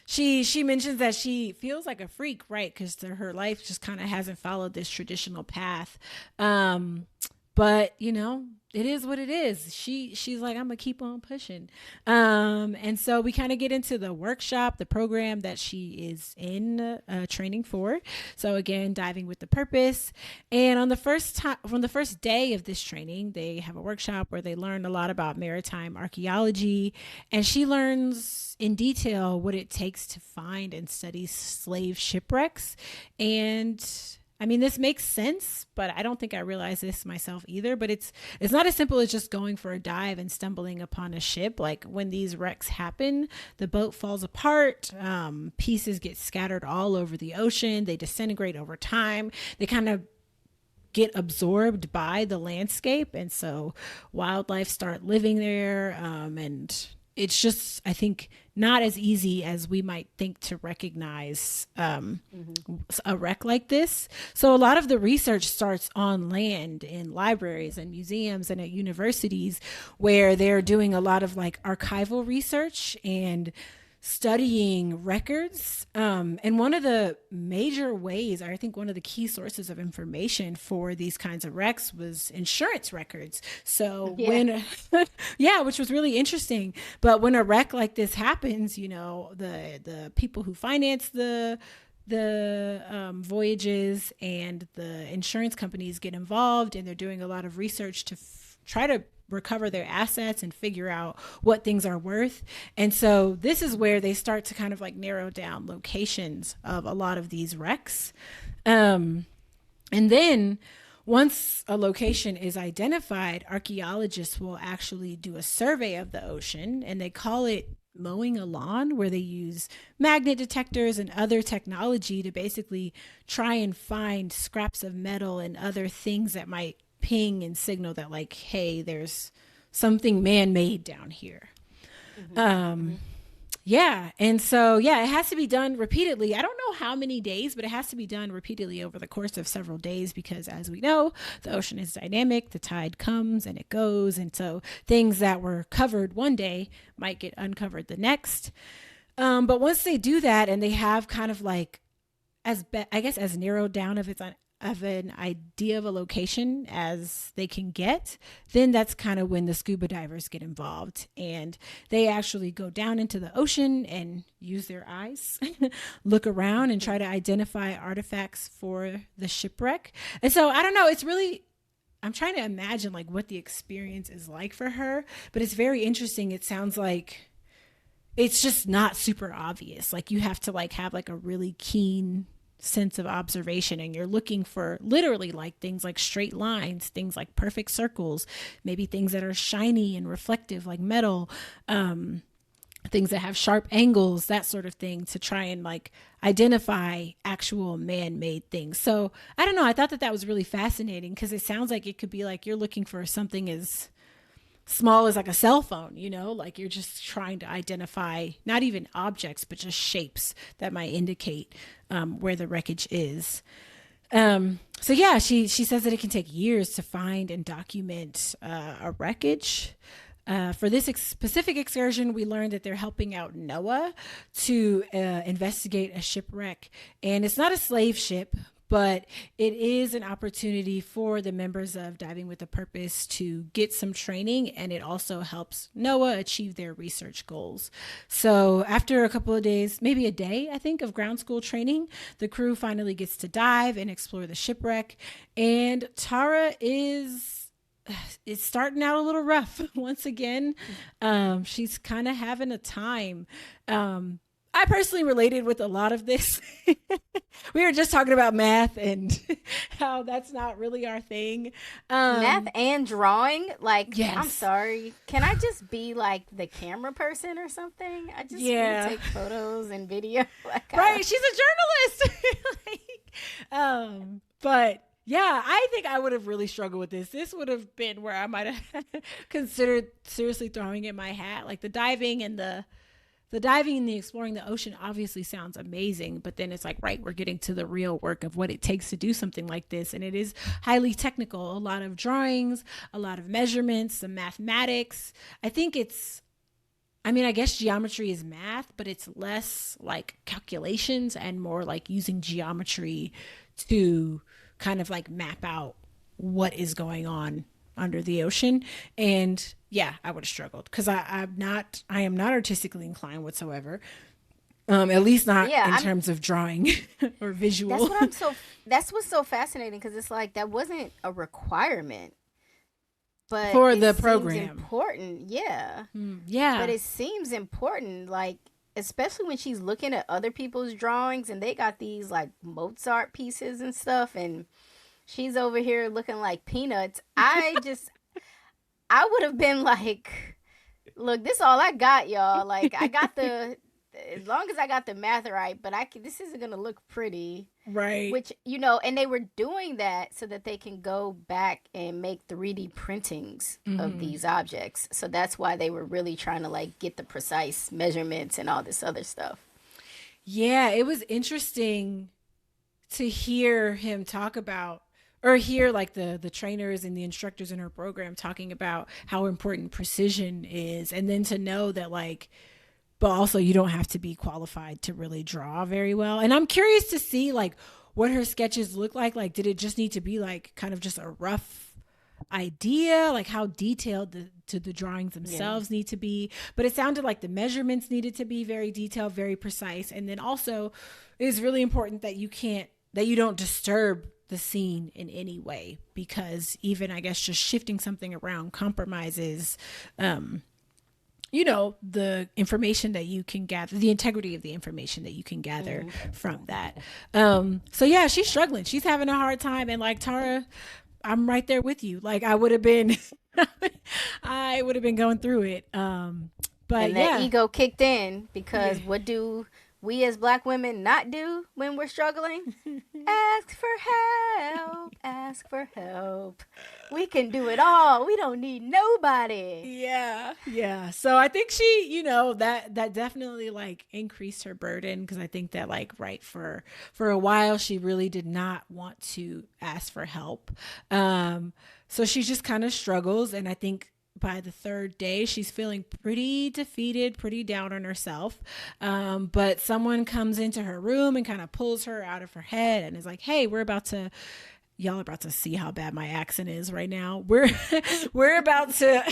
[SPEAKER 2] She mentions that she feels like a freak, right? Because her life just kind of hasn't followed this traditional path. But you know, it is what it is. She's like, I'm gonna keep on pushing. And so we kind of get into the workshop, the program that she is in training for. So again, diving with the purpose. And on the first day of this training, they have a workshop where they learn a lot about maritime archaeology, and she learns in detail what it takes to find and study slave shipwrecks. And I mean, this makes sense, but I don't think I realized this myself either. But it's not as simple as just going for a dive and stumbling upon a ship. Like when these wrecks happen, the boat falls apart, pieces get scattered all over the ocean, they disintegrate over time, they kind of get absorbed by the landscape, and so wildlife start living there, and it's just, I think, not as easy as we might think to recognize a wreck like this. So a lot of the research starts on land in libraries and museums and at universities, where they're doing a lot of like archival research and studying records. And one of the major ways, or I think one of the key sources of information for these kinds of wrecks was insurance records. So when, yeah, which was really interesting. But when a wreck like this happens, you know, the people who finance the voyages and the insurance companies get involved, and they're doing a lot of research to try to recover their assets and figure out what things are worth. And so this is where they start to kind of like narrow down locations of a lot of these wrecks. And then once a location is identified, archaeologists will actually do a survey of the ocean, and they call it mowing a lawn, where they use magnet detectors and other technology to basically try and find scraps of metal and other things that might ping and signal that, like, hey, there's something man-made down here. Yeah. And so, yeah, it has to be done repeatedly. I don't know how many days, but it has to be done repeatedly over the course of several days, because as we know, the ocean is dynamic. The tide comes and it goes. And so things that were covered one day might get uncovered the next. But once they do that, and they have kind of like, I guess, as narrowed down of an idea of a location as they can get, then that's kind of when the scuba divers get involved, and they actually go down into the ocean and use their eyes, look around and try to identify artifacts for the shipwreck. And so I don't know, it's really, I'm trying to imagine like what the experience is like for her, but it's very interesting. It sounds like it's just not super obvious. Like you have to like have like a really keen sense of observation, and you're looking for literally like things like straight lines, things like perfect circles, maybe things that are shiny and reflective like metal, things that have sharp angles, that sort of thing, to try and like identify actual man-made things. So I don't know, I thought that was really fascinating, because it sounds like it could be like you're looking for something as small as like a cell phone, you know, like you're just trying to identify not even objects, but just shapes that might indicate where the wreckage is. So yeah, she says that it can take years to find and document a wreckage. For this specific excursion, we learned that they're helping out NOAA to investigate a shipwreck. And it's not a slave ship, but it is an opportunity for the members of Diving with a Purpose to get some training, and it also helps NOAA achieve their research goals. So after a couple of days, maybe a day, I think, of ground school training, the crew finally gets to dive and explore the shipwreck. And Tara it's starting out a little rough once again. She's kind of having a time. I personally related with a lot of this. We were just talking about math and how that's not really our thing.
[SPEAKER 1] Math and drawing, like,
[SPEAKER 2] yes.
[SPEAKER 1] I'm sorry, can I just be like the camera person or something? I just want to take photos and video. Like,
[SPEAKER 2] right, she's a journalist. But yeah, I think I would have really struggled with this. This would have been where I might have considered seriously throwing in my hat. Like the diving and the exploring the ocean obviously sounds amazing, but then it's like, right, we're getting to the real work of what it takes to do something like this. And it is highly technical, a lot of drawings, a lot of measurements, some mathematics. I guess geometry is math, but it's less like calculations and more like using geometry to kind of like map out what is going on under the ocean. And yeah, I would have struggled, because I am not artistically inclined whatsoever. At least not in terms of drawing or visual.
[SPEAKER 1] That's what's so fascinating, because it's like that wasn't a requirement, but
[SPEAKER 2] for the program.
[SPEAKER 1] Important, yeah.
[SPEAKER 2] Yeah.
[SPEAKER 1] But it seems important, like especially when she's looking at other people's drawings and they got these like Mozart pieces and stuff, and she's over here looking like peanuts. I would have been like, look, this all I got, y'all. Like, I got as long as I got the math right, but this isn't gonna look pretty.
[SPEAKER 2] Right.
[SPEAKER 1] Which, and they were doing that so that they can go back and make 3D printings of
[SPEAKER 2] Mm-hmm.
[SPEAKER 1] these objects. So that's why they were really trying to like get the precise measurements and all this other stuff.
[SPEAKER 2] Yeah, it was interesting to hear him talk about or hear like the trainers and the instructors in her program talking about how important precision is, and then to know that like but also you don't have to be qualified to really draw very well. And I'm curious to see like what her sketches look like. Like, did it just need to be like kind of just a rough idea? Like how detailed the drawings themselves need to be? But it sounded like the measurements needed to be very detailed, very precise. And then also it is really important that you don't disturb the scene in any way, because even I guess just shifting something around compromises the information that you can gather, the integrity of the information that you can gather from that. So yeah, she's struggling. She's having a hard time. And like Tara, I'm right there with you. Like I would have been, I would have been going through it. But
[SPEAKER 1] And that ego kicked in because what do we as Black women not do when we're struggling? Ask for help. Ask for help. We can do it all. We don't need nobody.
[SPEAKER 2] Yeah. Yeah. So I think she, that definitely like increased her burden, because I think that like for a while she really did not want to ask for help. So she just kind of struggles, and I think by the third day, she's feeling pretty defeated, pretty down on herself. But someone comes into her room and kind of pulls her out of her head and is like, hey, y'all are about to see how bad my accent is right now. We're about to,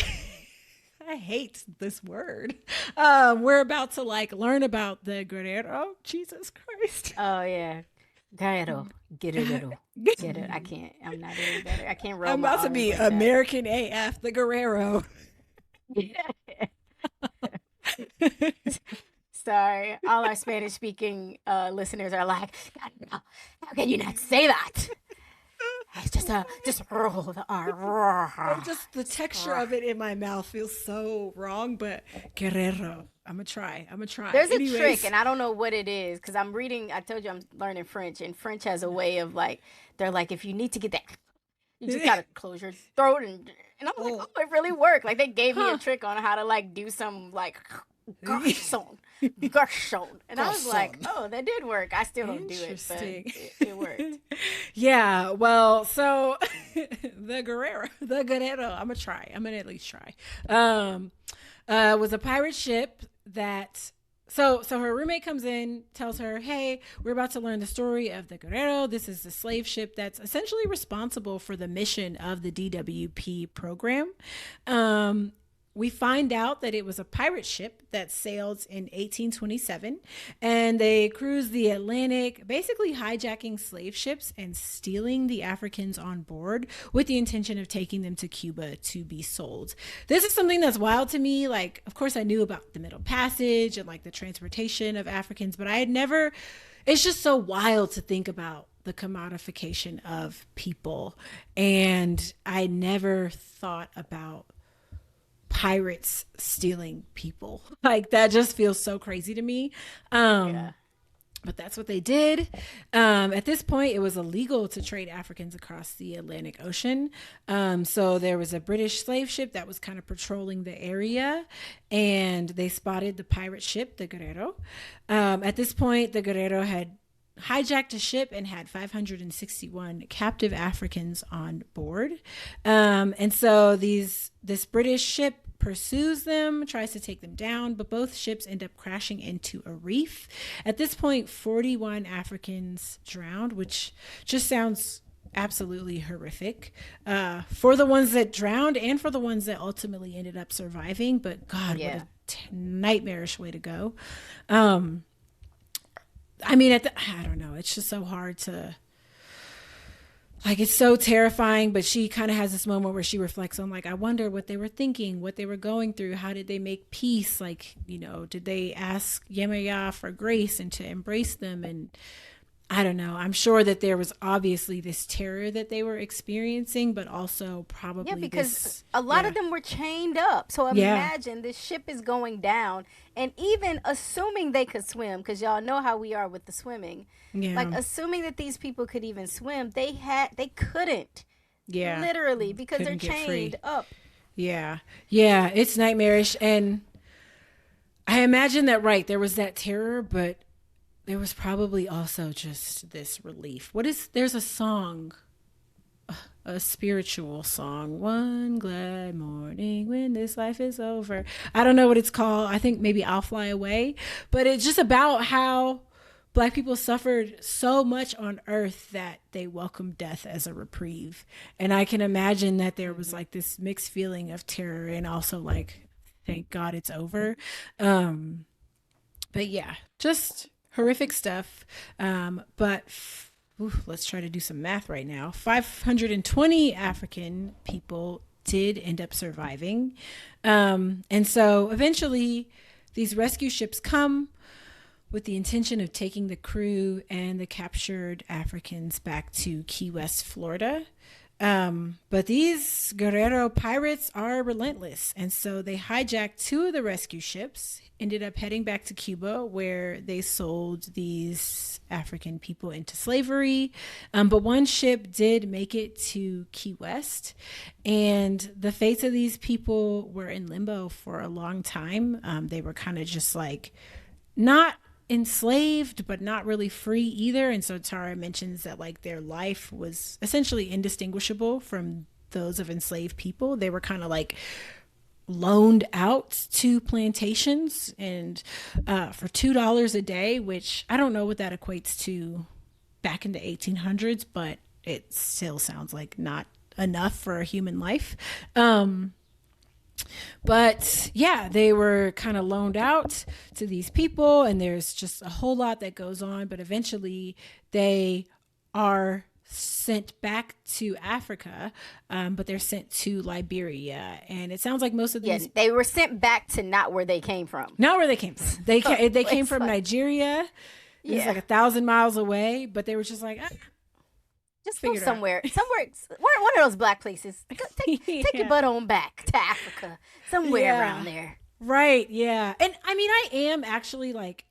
[SPEAKER 2] I hate this word. We're about to like learn about the Guerrero. Jesus Christ.
[SPEAKER 1] Oh, yeah. Guerrero. Guerrero. Get it. I can't. I'm not any better. I can't roll.
[SPEAKER 2] I'm about to be like American AF, the Guerrero.
[SPEAKER 1] Sorry. All our Spanish speaking listeners are like, how can you not say that? It's just roll the R.
[SPEAKER 2] Just the texture of it in my mouth feels so wrong, but Guerrero. I'm gonna try.
[SPEAKER 1] There's a trick, and I don't know what it is, because I'm reading. I told you I'm learning French, and French has a way of like, they're like, if you need to get that, you just gotta close your throat, and I'm like, oh, it really worked. Like they gave me a trick on how to like do some like garçon, and I was like, oh, that did work. I still don't do it, but it worked.
[SPEAKER 2] Yeah. Well, so the Guerrero. I'm gonna at least try. Was a pirate ship that so her roommate comes in, tells her, hey, we're about to learn the story of the Guerrero. This is the slave ship that's essentially responsible for the mission of the DWP program. We find out that it was a pirate ship that sailed in 1827, and they cruised the Atlantic, basically hijacking slave ships and stealing the Africans on board with the intention of taking them to Cuba to be sold. This is something that's wild to me. Like, of course, I knew about the Middle Passage and like the transportation of Africans, but I had never, it's just so wild to think about the commodification of people. And I never thought about pirates stealing people. Like that just feels so crazy to me. But that's what they did. At this point, it was illegal to trade Africans across the Atlantic Ocean. So there was a British slave ship that was kind of patrolling the area, and they spotted the pirate ship, the Guerrero. At this point, the Guerrero had hijacked a ship and had 561 captive Africans on board. And so this British ship pursues them, tries to take them down, but both ships end up crashing into a reef. At this point, 41 Africans drowned, which just sounds absolutely horrific for the ones that drowned and for the ones that ultimately ended up surviving. But God, what a nightmarish way to go. I mean, I don't know. It's just so hard to like it's so terrifying, but she kind of has this moment where she reflects on like, I wonder what they were thinking, what they were going through, how did they make peace, like, you know, did they ask Yemaya for grace and to embrace them? And I don't know, I'm sure that there was obviously this terror that they were experiencing, but also
[SPEAKER 1] Yeah,
[SPEAKER 2] probably
[SPEAKER 1] because
[SPEAKER 2] this,
[SPEAKER 1] a lot
[SPEAKER 2] yeah,
[SPEAKER 1] of them were chained up. So
[SPEAKER 2] yeah,
[SPEAKER 1] imagine this ship is going down, and even assuming they could swim, because y'all know how we are with the swimming, like
[SPEAKER 2] yeah,
[SPEAKER 1] assuming that these people could even swim, they couldn't,
[SPEAKER 2] yeah,
[SPEAKER 1] literally, because they're
[SPEAKER 2] couldn't get
[SPEAKER 1] chained
[SPEAKER 2] free.
[SPEAKER 1] up.
[SPEAKER 2] Yeah, yeah, it's nightmarish. And I imagine that, right, there was that terror, but there was probably also just this relief. There's a song, a spiritual song, One Glad Morning When This Life Is Over. I don't know what it's called. I think maybe I'll Fly Away. But it's just about how Black people suffered so much on earth that they welcomed death as a reprieve. And I can imagine that there was
[SPEAKER 1] Hmm.
[SPEAKER 2] like this mixed feeling of terror and also like, thank God it's over. Um, but yeah, just horrific stuff. Let's try to do some math right now. 520 African people did end up surviving. And so eventually, these rescue ships come with the intention of taking the crew and the captured Africans back to Key West, Florida. But these Guerrero pirates are relentless. And so they hijacked two of the rescue ships, ended up heading back to Cuba, where they sold these African people into slavery. But one ship did make it to Key West. And the fates of these people were in limbo for a long time. They were kind of just like not enslaved but not really free either, and so Tara mentions that like their life was essentially indistinguishable from those of enslaved people. They were kind of like loaned out to plantations and for $2 a day, which I don't know what that equates to back in the 1800s, but it still sounds like not enough for a human life. But yeah, they were kind of loaned out to these people, and there's just a whole lot that goes on. But eventually, they are sent back to Africa, but they're sent to Liberia. And it sounds like most of
[SPEAKER 1] Yeah,
[SPEAKER 2] these,
[SPEAKER 1] they were sent back to not where they came from.
[SPEAKER 2] not where they came from. They came
[SPEAKER 1] It's
[SPEAKER 2] from
[SPEAKER 1] like,
[SPEAKER 2] Nigeria. It's like
[SPEAKER 1] yeah,
[SPEAKER 2] 1,000 miles away, but they were just like,
[SPEAKER 1] just go
[SPEAKER 2] figure it out.
[SPEAKER 1] somewhere, one of those black places. Take your
[SPEAKER 2] Yeah.
[SPEAKER 1] butt on back to Africa, somewhere
[SPEAKER 2] Yeah.
[SPEAKER 1] around there.
[SPEAKER 2] Right, yeah. And I mean, I am actually like,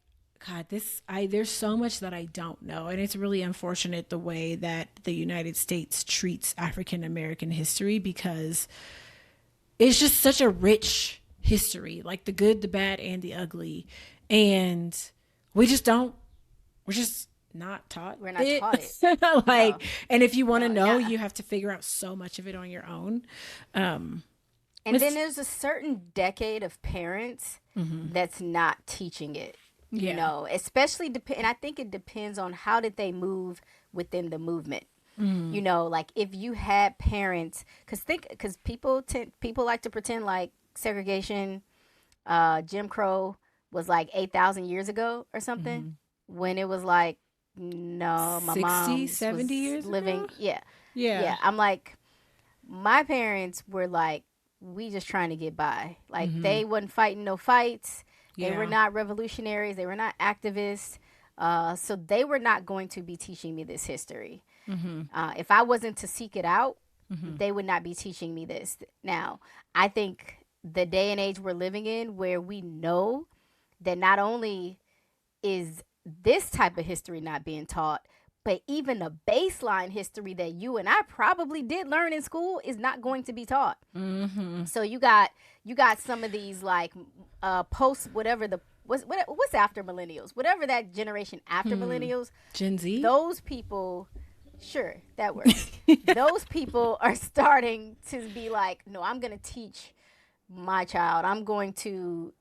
[SPEAKER 2] God, there's so much that I don't know. And it's really unfortunate the way that the United States treats African American history, because it's just such a rich history, like the good, the bad, and the ugly. And we just don't, we're just not taught
[SPEAKER 1] We're not
[SPEAKER 2] it.
[SPEAKER 1] taught it.
[SPEAKER 2] Like,
[SPEAKER 1] No,
[SPEAKER 2] and if you want to
[SPEAKER 1] no,
[SPEAKER 2] know,
[SPEAKER 1] nah.
[SPEAKER 2] you have to figure out so much of it on your own. Um,
[SPEAKER 1] And then
[SPEAKER 2] it's,
[SPEAKER 1] there's a certain decade of parents that's not teaching it. You
[SPEAKER 2] yeah.
[SPEAKER 1] know, especially and I think it depends on how did they move within the movement. You know, like if you had parents, because people like to pretend like segregation, Jim Crow was like 8,000 years ago or something, when it was like, no, my
[SPEAKER 2] 60,
[SPEAKER 1] mom's
[SPEAKER 2] 70
[SPEAKER 1] was
[SPEAKER 2] years
[SPEAKER 1] living.
[SPEAKER 2] ago?
[SPEAKER 1] Yeah,
[SPEAKER 2] Yeah.
[SPEAKER 1] yeah. I'm like, my parents were like, we just trying to get by. Like they wasn't fighting no fights. They were
[SPEAKER 2] Yeah.
[SPEAKER 1] not revolutionaries. They were not activists. So they were not going to be teaching me this history. If I wasn't to seek it out, they would not be teaching me this. Now, I think the day and age we're living in, where we know that not only is this type of history not being taught, but even the baseline history that you and I probably did learn in school is not going to be taught. So you got some of these like post whatever the what's after millennials, whatever that generation after millennials,
[SPEAKER 2] Gen Z?
[SPEAKER 1] those people, sure, that works. Those people are starting to be like, no, I'm going to teach my child. I'm going to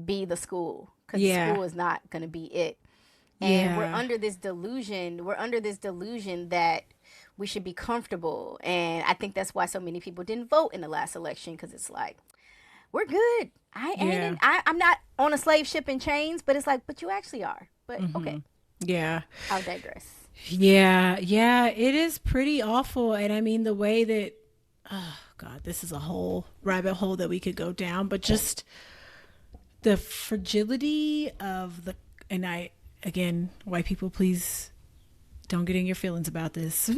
[SPEAKER 1] be the school, because
[SPEAKER 2] Yeah.
[SPEAKER 1] school is not going to be it. And we're
[SPEAKER 2] Yeah.
[SPEAKER 1] under this delusion. We're under this delusion that we should be comfortable. And I think that's why so many people didn't vote in the last election, because it's like, we're good. I ain't.
[SPEAKER 2] Yeah.
[SPEAKER 1] I'm not on a slave ship in chains, but it's like, but you actually are. But okay,
[SPEAKER 2] Yeah.
[SPEAKER 1] I'll digress.
[SPEAKER 2] Yeah, yeah, it is pretty awful. And I mean, the way that, oh God, this is a whole rabbit hole that we could go down, but just the fragility of the, and I, again, white people, please don't get in your feelings about this.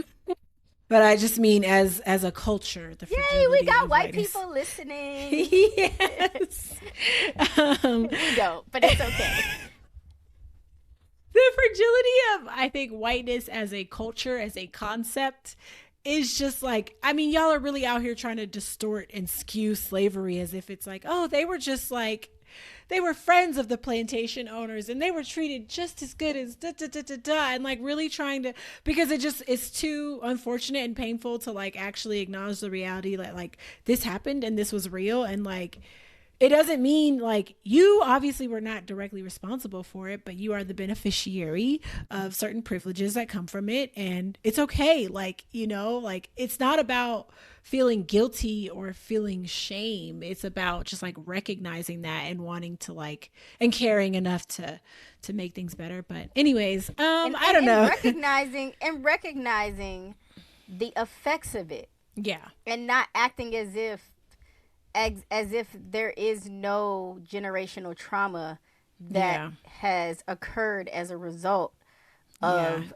[SPEAKER 2] But I just mean as a culture, the
[SPEAKER 1] Yay, we
[SPEAKER 2] fragility
[SPEAKER 1] got
[SPEAKER 2] of
[SPEAKER 1] white
[SPEAKER 2] whiteness.
[SPEAKER 1] people listening.
[SPEAKER 2] Yes. Um,
[SPEAKER 1] We don't, but it's okay.
[SPEAKER 2] the fragility of, I think, whiteness as a culture, as a concept, is just like, I mean, y'all are really out here trying to distort and skew slavery as if it's like, oh, they were just like, they were friends of the plantation owners and they were treated just as good as da da da da da, and like really trying to, because it just, it's too unfortunate and painful to like actually acknowledge the reality that like this happened and this was real. And like, it doesn't mean like you obviously were not directly responsible for it, but you are the beneficiary of certain privileges that come from it. And it's okay. Like, you know, like it's not about feeling guilty or feeling shame. It's about just like recognizing that and wanting to like, and caring enough to make things better. But anyways,
[SPEAKER 1] And
[SPEAKER 2] I don't
[SPEAKER 1] and
[SPEAKER 2] know.
[SPEAKER 1] recognizing the effects of it,
[SPEAKER 2] Yeah.
[SPEAKER 1] and not acting as if there is no generational trauma that
[SPEAKER 2] Yeah.
[SPEAKER 1] has occurred as a result
[SPEAKER 2] Yeah.
[SPEAKER 1] of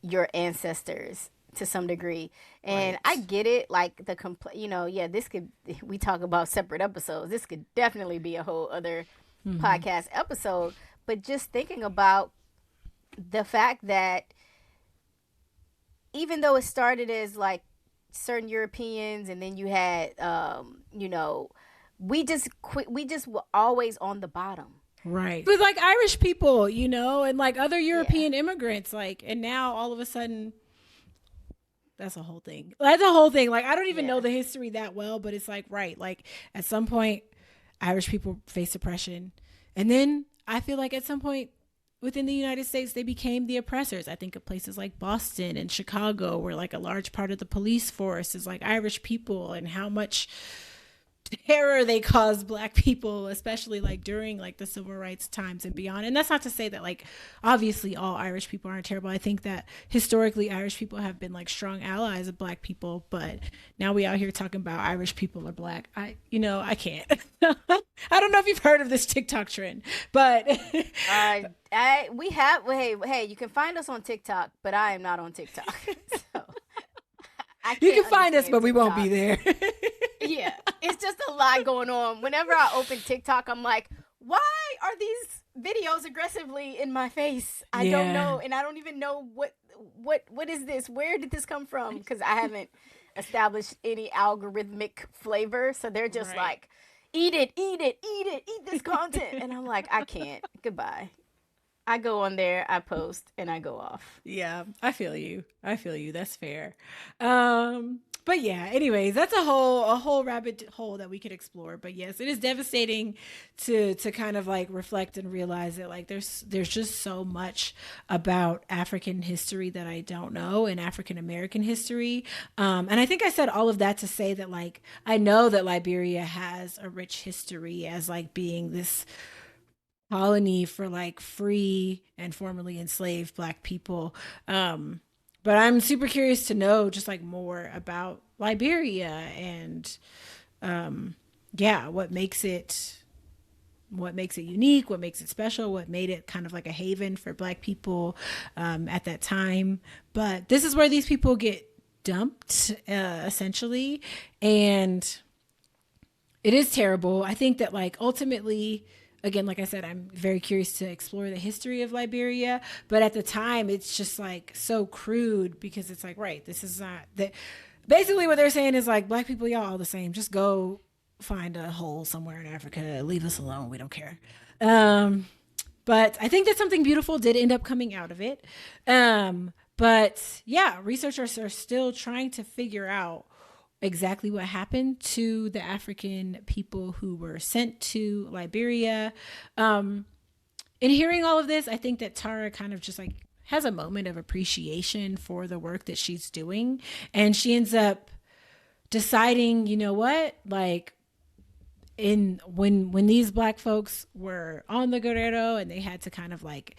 [SPEAKER 1] your ancestors to some degree. And I
[SPEAKER 2] Right.
[SPEAKER 1] get it, like yeah, this could, we talk about separate episodes, this could definitely be a whole other
[SPEAKER 2] Mm-hmm.
[SPEAKER 1] podcast episode. But just thinking about the fact that even though it started as like certain Europeans, and then you had we just were always on the bottom.
[SPEAKER 2] Right. With like Irish people, you know, and like other
[SPEAKER 1] Yeah.
[SPEAKER 2] European immigrants, like, and now all of a sudden, that's a whole thing. That's a whole thing. Like, I don't even know
[SPEAKER 1] Yeah.
[SPEAKER 2] the history that well, but it's like, right. Like, at some point, Irish people faced oppression. And then I feel like at some point within the United States, they became the oppressors. I think of places like Boston and Chicago, where like a large part of the police force is like Irish people, and how much terror they caused black people, especially like during like the civil rights times and beyond. And that's not to say that like obviously all Irish people aren't terrible. I think that historically Irish people have been like strong allies of black people, but now we out here talking about Irish people are black. I can't. I don't know if you've heard of this TikTok trend, but
[SPEAKER 1] I we have hey, you can find us on TikTok, but I am not on TikTok. So I
[SPEAKER 2] you
[SPEAKER 1] can't
[SPEAKER 2] can find us,
[SPEAKER 1] understand
[SPEAKER 2] but we won't
[SPEAKER 1] TikTok.
[SPEAKER 2] be there.
[SPEAKER 1] Yeah, it's just a lot going on. Whenever I open TikTok, I'm like, why are these videos aggressively in my face? I don't
[SPEAKER 2] Yeah.
[SPEAKER 1] know, and I don't even know what is this? Where did this come from? Because I haven't established any algorithmic flavor, so they're just
[SPEAKER 2] Right.
[SPEAKER 1] like, eat it, eat it, eat it, eat this content, and I'm like, I can't. Goodbye. I go on there, I post, and I go off.
[SPEAKER 2] Yeah, I feel you. I feel you. That's fair. But yeah, anyways, that's a whole rabbit hole that we could explore. But yes, it is devastating to kind of like reflect and realize that like there's just so much about African history that I don't know, and African American history. And I think I said all of that to say that like I know that Liberia has a rich history as like being this colony for like free and formerly enslaved black people. But I'm super curious to know just like more about Liberia and yeah, what makes it unique, what makes it special, what made it kind of like a haven for black people at that time. But this is where these people get dumped essentially, and it is terrible. I think that like ultimately, again, like I said, I'm very curious to explore the history of Liberia, but at the time it's just like so crude because it's like, right, this is not that. Basically what they're saying is like, black people, y'all all the same, just go find a hole somewhere in Africa, leave us alone, we don't care. um but I think that something beautiful did end up coming out of it. But yeah, researchers are still trying to figure out exactly what happened to the African people who were sent to Liberia. In hearing all of this, I think that Tara kind of just like has a moment of appreciation for the work that she's doing. And she ends up deciding, you know what, like in when these black folks were on the Guerrero and they had to kind of like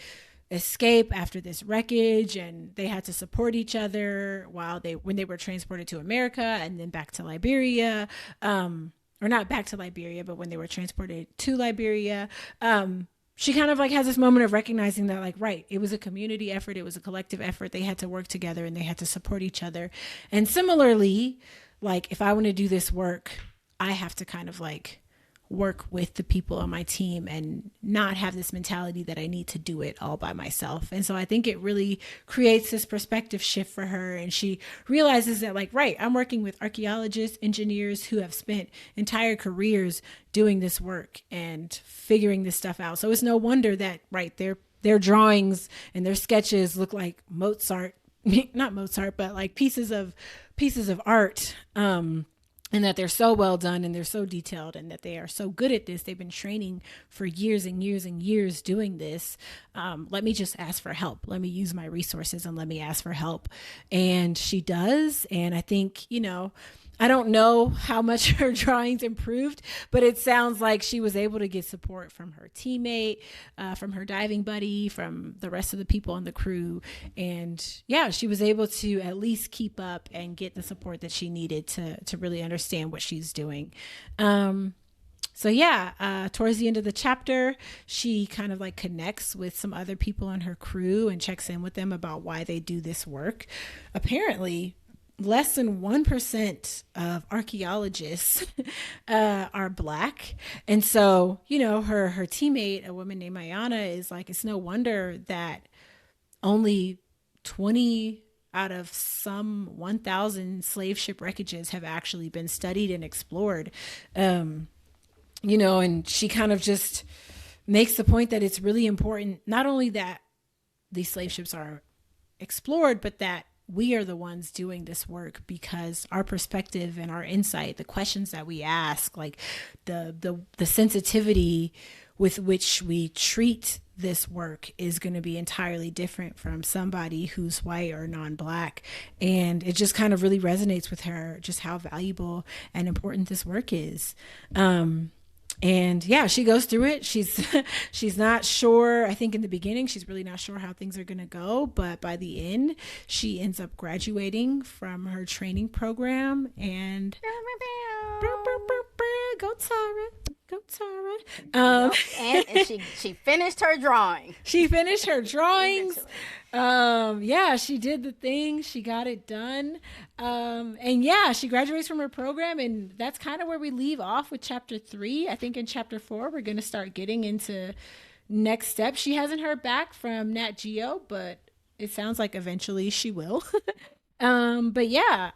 [SPEAKER 2] escape after this wreckage, and they had to support each other when they were transported to America and then back to Liberia. Or not back to Liberia, but when they were transported to Liberia. She kind of like has this moment of recognizing that, like, right, it was a community effort, it was a collective effort. They had to work together and they had to support each other. And similarly, like, if I want to do this work, I have to kind of like work with the people on my team and not have this mentality that I need to do it all by myself. And so I think it really creates this perspective shift for her. And she realizes that, like, right, I'm working with archaeologists, engineers who have spent entire careers doing this work and figuring this stuff out. So it's no wonder that, right, their drawings and their sketches look like not Mozart, but like pieces of art. And that they're so well done and they're so detailed and that they are so good at this. They've been training for years and years and years doing this. Let me just ask for help. Let me use my resources and let me ask for help. And she does. And I think, I don't know how much her drawings improved, but it sounds like she was able to get support from her teammate, from her diving buddy, from the rest of the people on the crew. And yeah, she was able to at least keep up and get the support that she needed to really understand what she's doing. So yeah, towards the end of the chapter, she kind of like connects with some other people on her crew and checks in with them about why they do this work. Apparently, less than 1% of archaeologists are Black. And so, her teammate, a woman named Ayana, is like, it's no wonder that only 20 out of some 1,000 slave ship wreckages have actually been studied and explored. And she kind of just makes the point that it's really important, not only that these slave ships are explored, but that we are the ones doing this work because our perspective and our insight, the questions that we ask, like the sensitivity with which we treat this work is going to be entirely different from somebody who's white or non-Black. And it just kind of really resonates with her, just how valuable and important this work is. And yeah, she goes through it. She's not sure. I think in the beginning, she's really not sure how things are going to go. But by the end, she ends up graduating from her training program. And go Tara. Go Tara.
[SPEAKER 1] And she finished her drawing.
[SPEAKER 2] She finished her drawings. Yeah, she did the thing. She got it done. And yeah, she graduates from her program, and that's kind of where we leave off with chapter 3. I think in chapter 4, we're going to start getting into next steps. She hasn't heard back from Nat Geo, but it sounds like eventually she will. But yeah,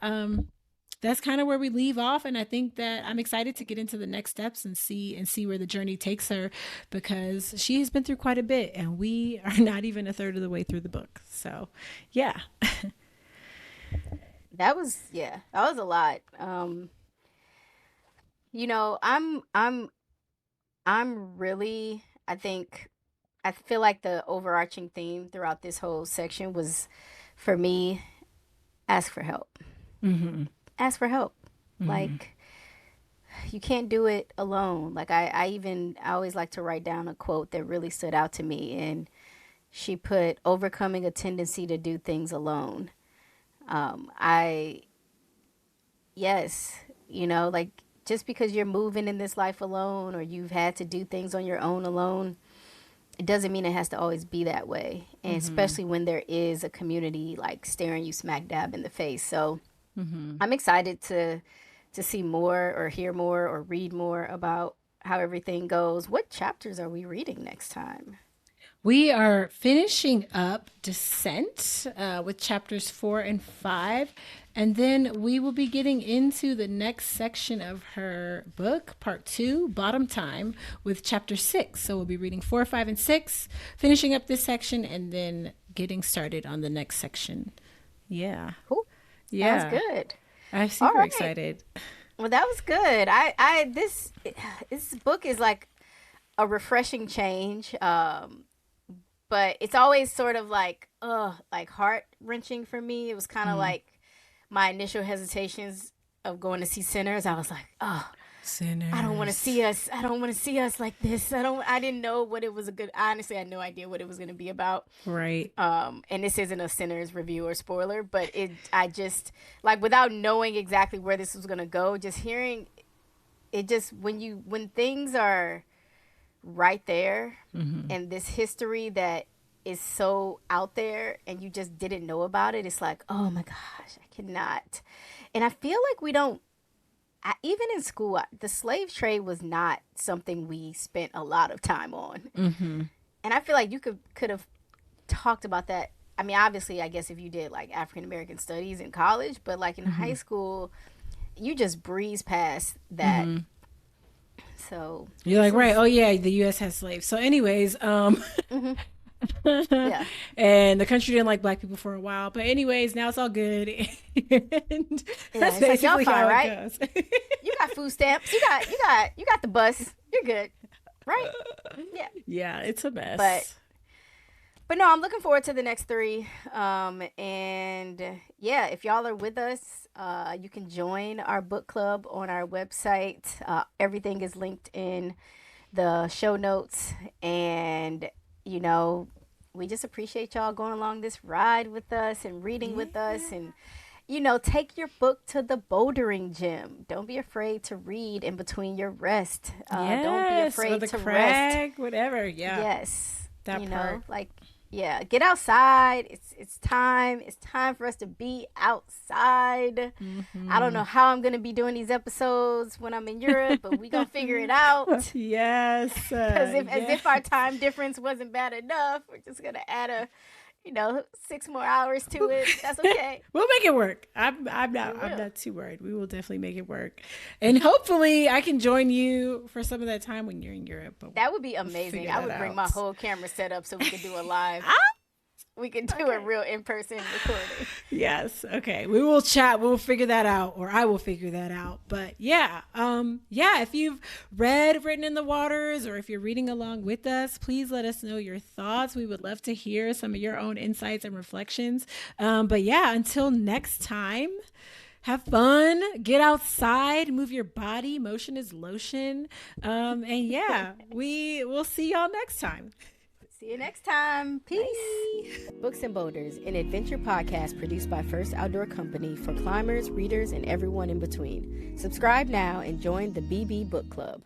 [SPEAKER 2] that's kind of where we leave off. And I think that I'm excited to get into the next steps and see where the journey takes her, because she has been through quite a bit and we are not even a third of the way through the book. So yeah.
[SPEAKER 1] That was a lot. I'm really, I feel like the overarching theme throughout this whole section was, for me, ask for help.
[SPEAKER 2] Mm-hmm.
[SPEAKER 1] Ask for help.
[SPEAKER 2] Mm-hmm.
[SPEAKER 1] Like, you can't do it alone. Like, I always like to write down a quote that really stood out to me. And she put, overcoming a tendency to do things alone. Like, just because you're moving in this life alone, or you've had to do things on your own alone, it doesn't mean it has to always be that way. And especially when there is a community like staring you smack dab in the face. So I'm excited to see more or hear more or read more about how everything goes. What chapters are we reading next time?
[SPEAKER 2] We are finishing up Descent with chapters 4 and 5. And then we will be getting into the next section of her book, part 2, Bottom Time, with chapter 6. So we'll be reading 4, 5, and 6, finishing up this section, and then getting started on the next section. Yeah.
[SPEAKER 1] Cool.
[SPEAKER 2] Yeah.
[SPEAKER 1] Sounds good.
[SPEAKER 2] I'm super excited.
[SPEAKER 1] Well, that was good. This book is like a refreshing change. But it's always sort of like heart wrenching for me. It was kind of like my initial hesitations of going to see Sinners. I was like,
[SPEAKER 2] Sinners.
[SPEAKER 1] I don't want to see us. I don't want to see us like this. I didn't know what it was honestly, I had no idea what it was going to be about.
[SPEAKER 2] Right.
[SPEAKER 1] And this isn't a Sinners review or spoiler, but I just, like, without knowing exactly where this was going to go, just hearing it, just when things are right there, and this history that is so out there and you just didn't know about it, it's like, oh my gosh, I cannot. And I feel like we don't, even in school, the slave trade was not something we spent a lot of time on. And I feel like you could have talked about that. I mean, obviously, I guess if you did like African American studies in college, but like in high school, you just breeze past that. So
[SPEAKER 2] you're like, right, oh yeah, the U.S. has slaves. So anyways,
[SPEAKER 1] yeah.
[SPEAKER 2] And the country didn't like black people for a while, but anyways, now it's all good. And that's
[SPEAKER 1] it's like, y'all
[SPEAKER 2] basically
[SPEAKER 1] fine,
[SPEAKER 2] how
[SPEAKER 1] right?
[SPEAKER 2] it goes.
[SPEAKER 1] You got food stamps. You got the bus. You're good, right? Yeah.
[SPEAKER 2] Yeah, it's a mess.
[SPEAKER 1] But no, I'm looking forward to the next 3. And yeah, if y'all are with us, you can join our book club on our website. Everything is linked in the show notes. And, you know, we just appreciate y'all going along this ride with us and reading with us. And, you know, take your book to the bouldering gym. Don't be afraid to read in between your rest. Don't be afraid to rest.
[SPEAKER 2] Whatever. Yeah.
[SPEAKER 1] Yes.
[SPEAKER 2] That
[SPEAKER 1] you
[SPEAKER 2] part.
[SPEAKER 1] know, like, yeah, get outside. It's time. It's time for us to be outside. I don't know how I'm going to be doing these episodes when I'm in Europe, but we going to figure it out.
[SPEAKER 2] Yes.
[SPEAKER 1] As if our time difference wasn't bad enough, we're just going to add 6 more hours to it. That's okay.
[SPEAKER 2] We'll make it work. I'm not too worried. We will definitely make it work. And hopefully I can join you for some of that time when you're in Europe. But
[SPEAKER 1] that would be amazing. I would bring my whole camera set up so we could do a live. We could do a real in-person recording.
[SPEAKER 2] Yes. Okay. We will chat. We'll figure that out, or I will figure that out. But yeah. If you've read Written in the Waters, or if you're reading along with us, please let us know your thoughts. We would love to hear some of your own insights and reflections. But yeah, until next time, have fun, get outside, move your body. Motion is lotion. And yeah, we will see y'all next time.
[SPEAKER 1] See you next time. Peace. Bye. Books and Boulders, an adventure podcast produced by First Outdoor Company for climbers, readers, and everyone in between. Subscribe now and join the BB Book Club.